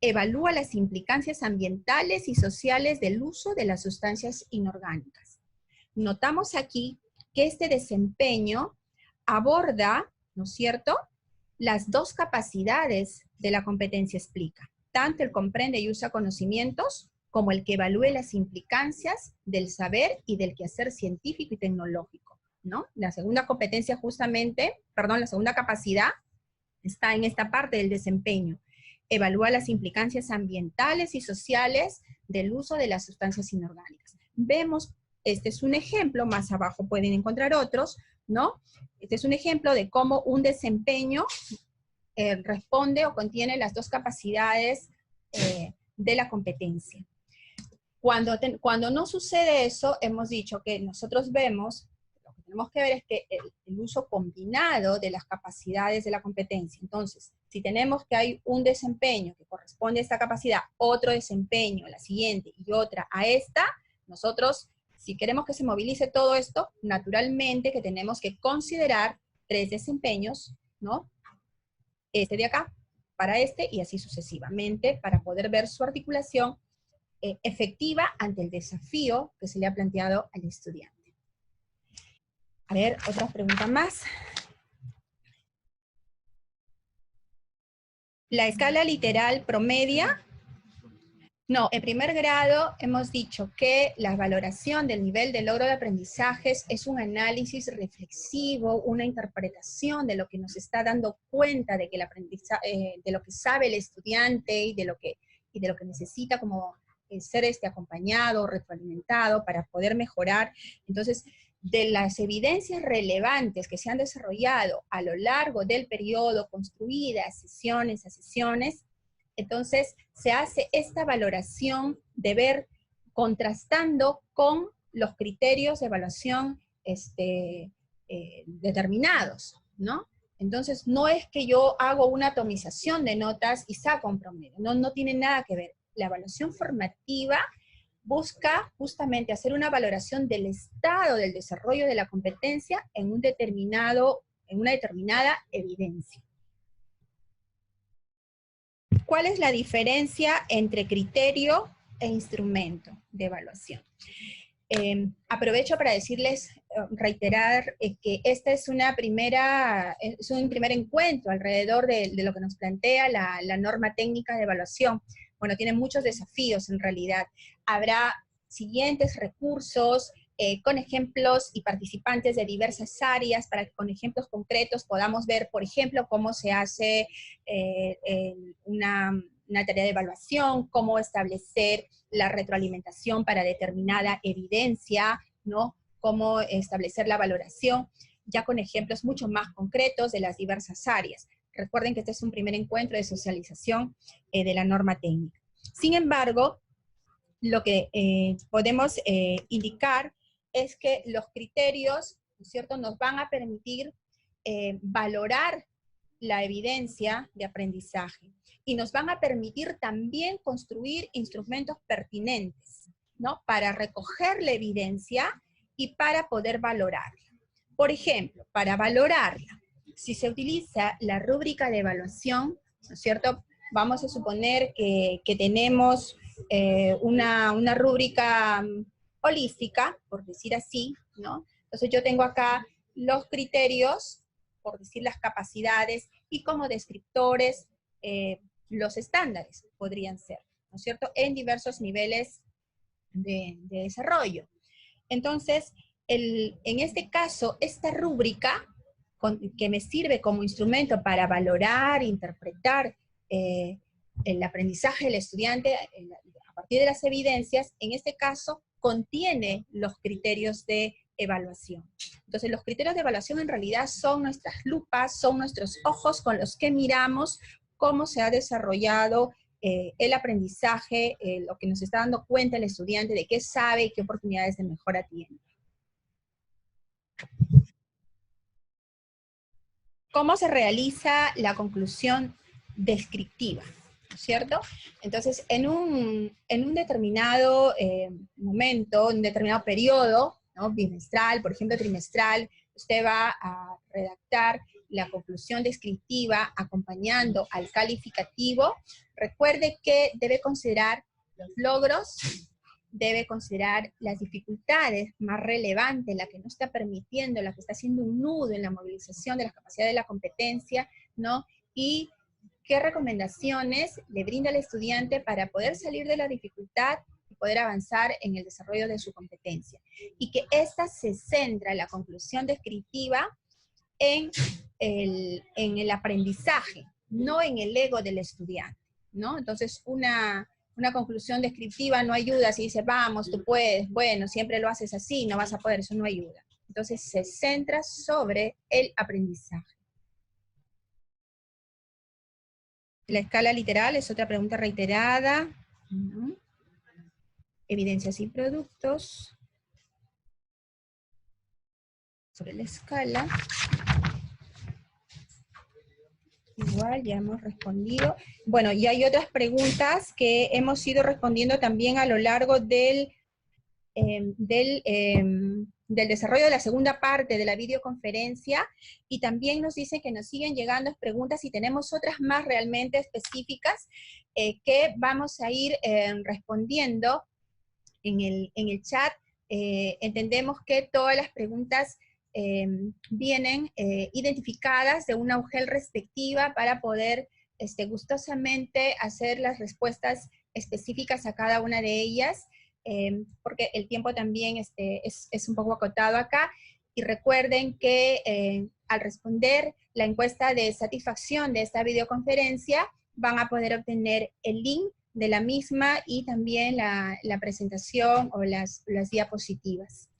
Evalúa las implicancias ambientales y sociales del uso de las sustancias inorgánicas. Notamos aquí que este desempeño aborda, ¿no es cierto?, las dos capacidades de la competencia explica. Tanto el comprende y usa conocimientos, como el que evalúe las implicancias del saber y del quehacer científico y tecnológico, ¿no? La segunda competencia la segunda capacidad está en esta parte del desempeño. Evalúa las implicancias ambientales y sociales del uso de las sustancias inorgánicas. Vemos este es un ejemplo, más abajo pueden encontrar otros, ¿no? Este es un ejemplo de cómo un desempeño responde o contiene las dos capacidades de la competencia. Cuando no sucede eso, hemos dicho que nosotros vemos, lo que tenemos que ver es que el uso combinado de las capacidades de la competencia. Entonces, si tenemos que hay un desempeño que corresponde a esta capacidad, otro desempeño, la siguiente y otra a esta, nosotros, si queremos que se movilice todo esto, naturalmente que tenemos que considerar 3 desempeños, ¿no? Este de acá, para este, y así sucesivamente, para poder ver su articulación efectiva ante el desafío que se le ha planteado al estudiante. A ver, otra pregunta más. La escala literal promedia. No, en primer grado hemos dicho que la valoración del nivel de logro de aprendizajes es un análisis reflexivo, una interpretación de lo que nos está dando cuenta de que el aprendizaje, de lo que sabe el estudiante y de lo que necesita como ser acompañado, retroalimentado para poder mejorar. Entonces, de las evidencias relevantes que se han desarrollado a lo largo del periodo, construidas sesiones a sesiones, entonces se hace esta valoración de ver, contrastando con los criterios de evaluación determinados, ¿no? Entonces no es que yo hago una atomización de notas y saco un promedio, no tiene nada que ver. La evaluación formativa busca justamente hacer una valoración del estado del desarrollo de la competencia en una determinada evidencia. ¿Cuál es la diferencia entre criterio e instrumento de evaluación? Aprovecho para decirles, reiterar que este es un primer encuentro alrededor de lo que nos plantea la norma técnica de evaluación. Bueno, tiene muchos desafíos en realidad. Habrá siguientes recursos con ejemplos y participantes de diversas áreas para que con ejemplos concretos podamos ver, por ejemplo, cómo se hace una tarea de evaluación, cómo establecer la retroalimentación para determinada evidencia, ¿no? Cómo establecer la valoración, ya con ejemplos mucho más concretos de las diversas áreas. Recuerden que este es un primer encuentro de socialización de la norma técnica. Sin embargo, lo que podemos indicar es que los criterios, ¿no es cierto?, nos van a permitir valorar la evidencia de aprendizaje y nos van a permitir también construir instrumentos pertinentes, ¿no?, para recoger la evidencia y para poder valorarla. Por ejemplo, para valorarla, si se utiliza la rúbrica de evaluación, ¿no es cierto?, vamos a suponer que tenemos una rúbrica holística, por decir así, ¿no? Entonces yo tengo acá los criterios, por decir las capacidades, y como descriptores los estándares podrían ser, ¿no es cierto?, en diversos niveles de desarrollo. Entonces, en este caso, esta rúbrica, que me sirve como instrumento para valorar, interpretar el aprendizaje del estudiante a partir de las evidencias, en este caso contiene los criterios de evaluación. Entonces los criterios de evaluación en realidad son nuestras lupas, son nuestros ojos con los que miramos cómo se ha desarrollado el aprendizaje, lo que nos está dando cuenta el estudiante de qué sabe y qué oportunidades de mejora tiene. ¿Cómo se realiza la conclusión descriptiva? ¿No es cierto? Entonces, en un determinado momento, en un determinado periodo, ¿no?, bimestral, por ejemplo trimestral, usted va a redactar la conclusión descriptiva acompañando al calificativo. Recuerde que debe considerar los logros, debe considerar las dificultades más relevantes, la que no está permitiendo, la que está haciendo un nudo en la movilización de las capacidades de la competencia, ¿no? Y qué recomendaciones le brinda al estudiante para poder salir de la dificultad y poder avanzar en el desarrollo de su competencia. Y que esta se centra, la conclusión descriptiva, en el aprendizaje, no en el ego del estudiante, ¿no? Entonces, una conclusión descriptiva no ayuda. Si dice, vamos, tú puedes, bueno, siempre lo haces así, no vas a poder, eso no ayuda. Entonces se centra sobre el aprendizaje. La escala literal es otra pregunta reiterada. Evidencias y productos. Sobre la escala. Igual ya hemos respondido. Bueno, y hay otras preguntas que hemos ido respondiendo también a lo largo del desarrollo de la segunda parte de la videoconferencia, y también nos dicen que nos siguen llegando preguntas y tenemos otras más realmente específicas que vamos a ir respondiendo en el chat. Entendemos que todas las preguntas vienen identificadas de una UGEL respectiva para poder gustosamente hacer las respuestas específicas a cada una de ellas, porque el tiempo también es un poco acotado acá. Y recuerden que al responder la encuesta de satisfacción de esta videoconferencia, van a poder obtener el link de la misma y también la presentación o las diapositivas.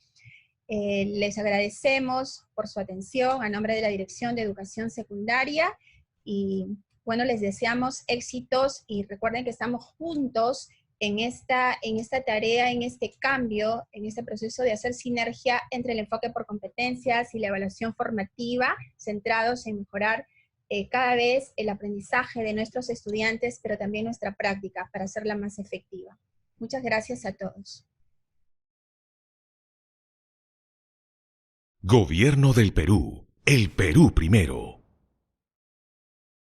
Les agradecemos por su atención a nombre de la Dirección de Educación Secundaria, y bueno, les deseamos éxitos, y recuerden que estamos juntos en esta tarea, en este cambio, en este proceso de hacer sinergia entre el enfoque por competencias y la evaluación formativa, centrados en mejorar cada vez el aprendizaje de nuestros estudiantes, pero también nuestra práctica para hacerla más efectiva. Muchas gracias a todos. Gobierno del Perú. El Perú primero.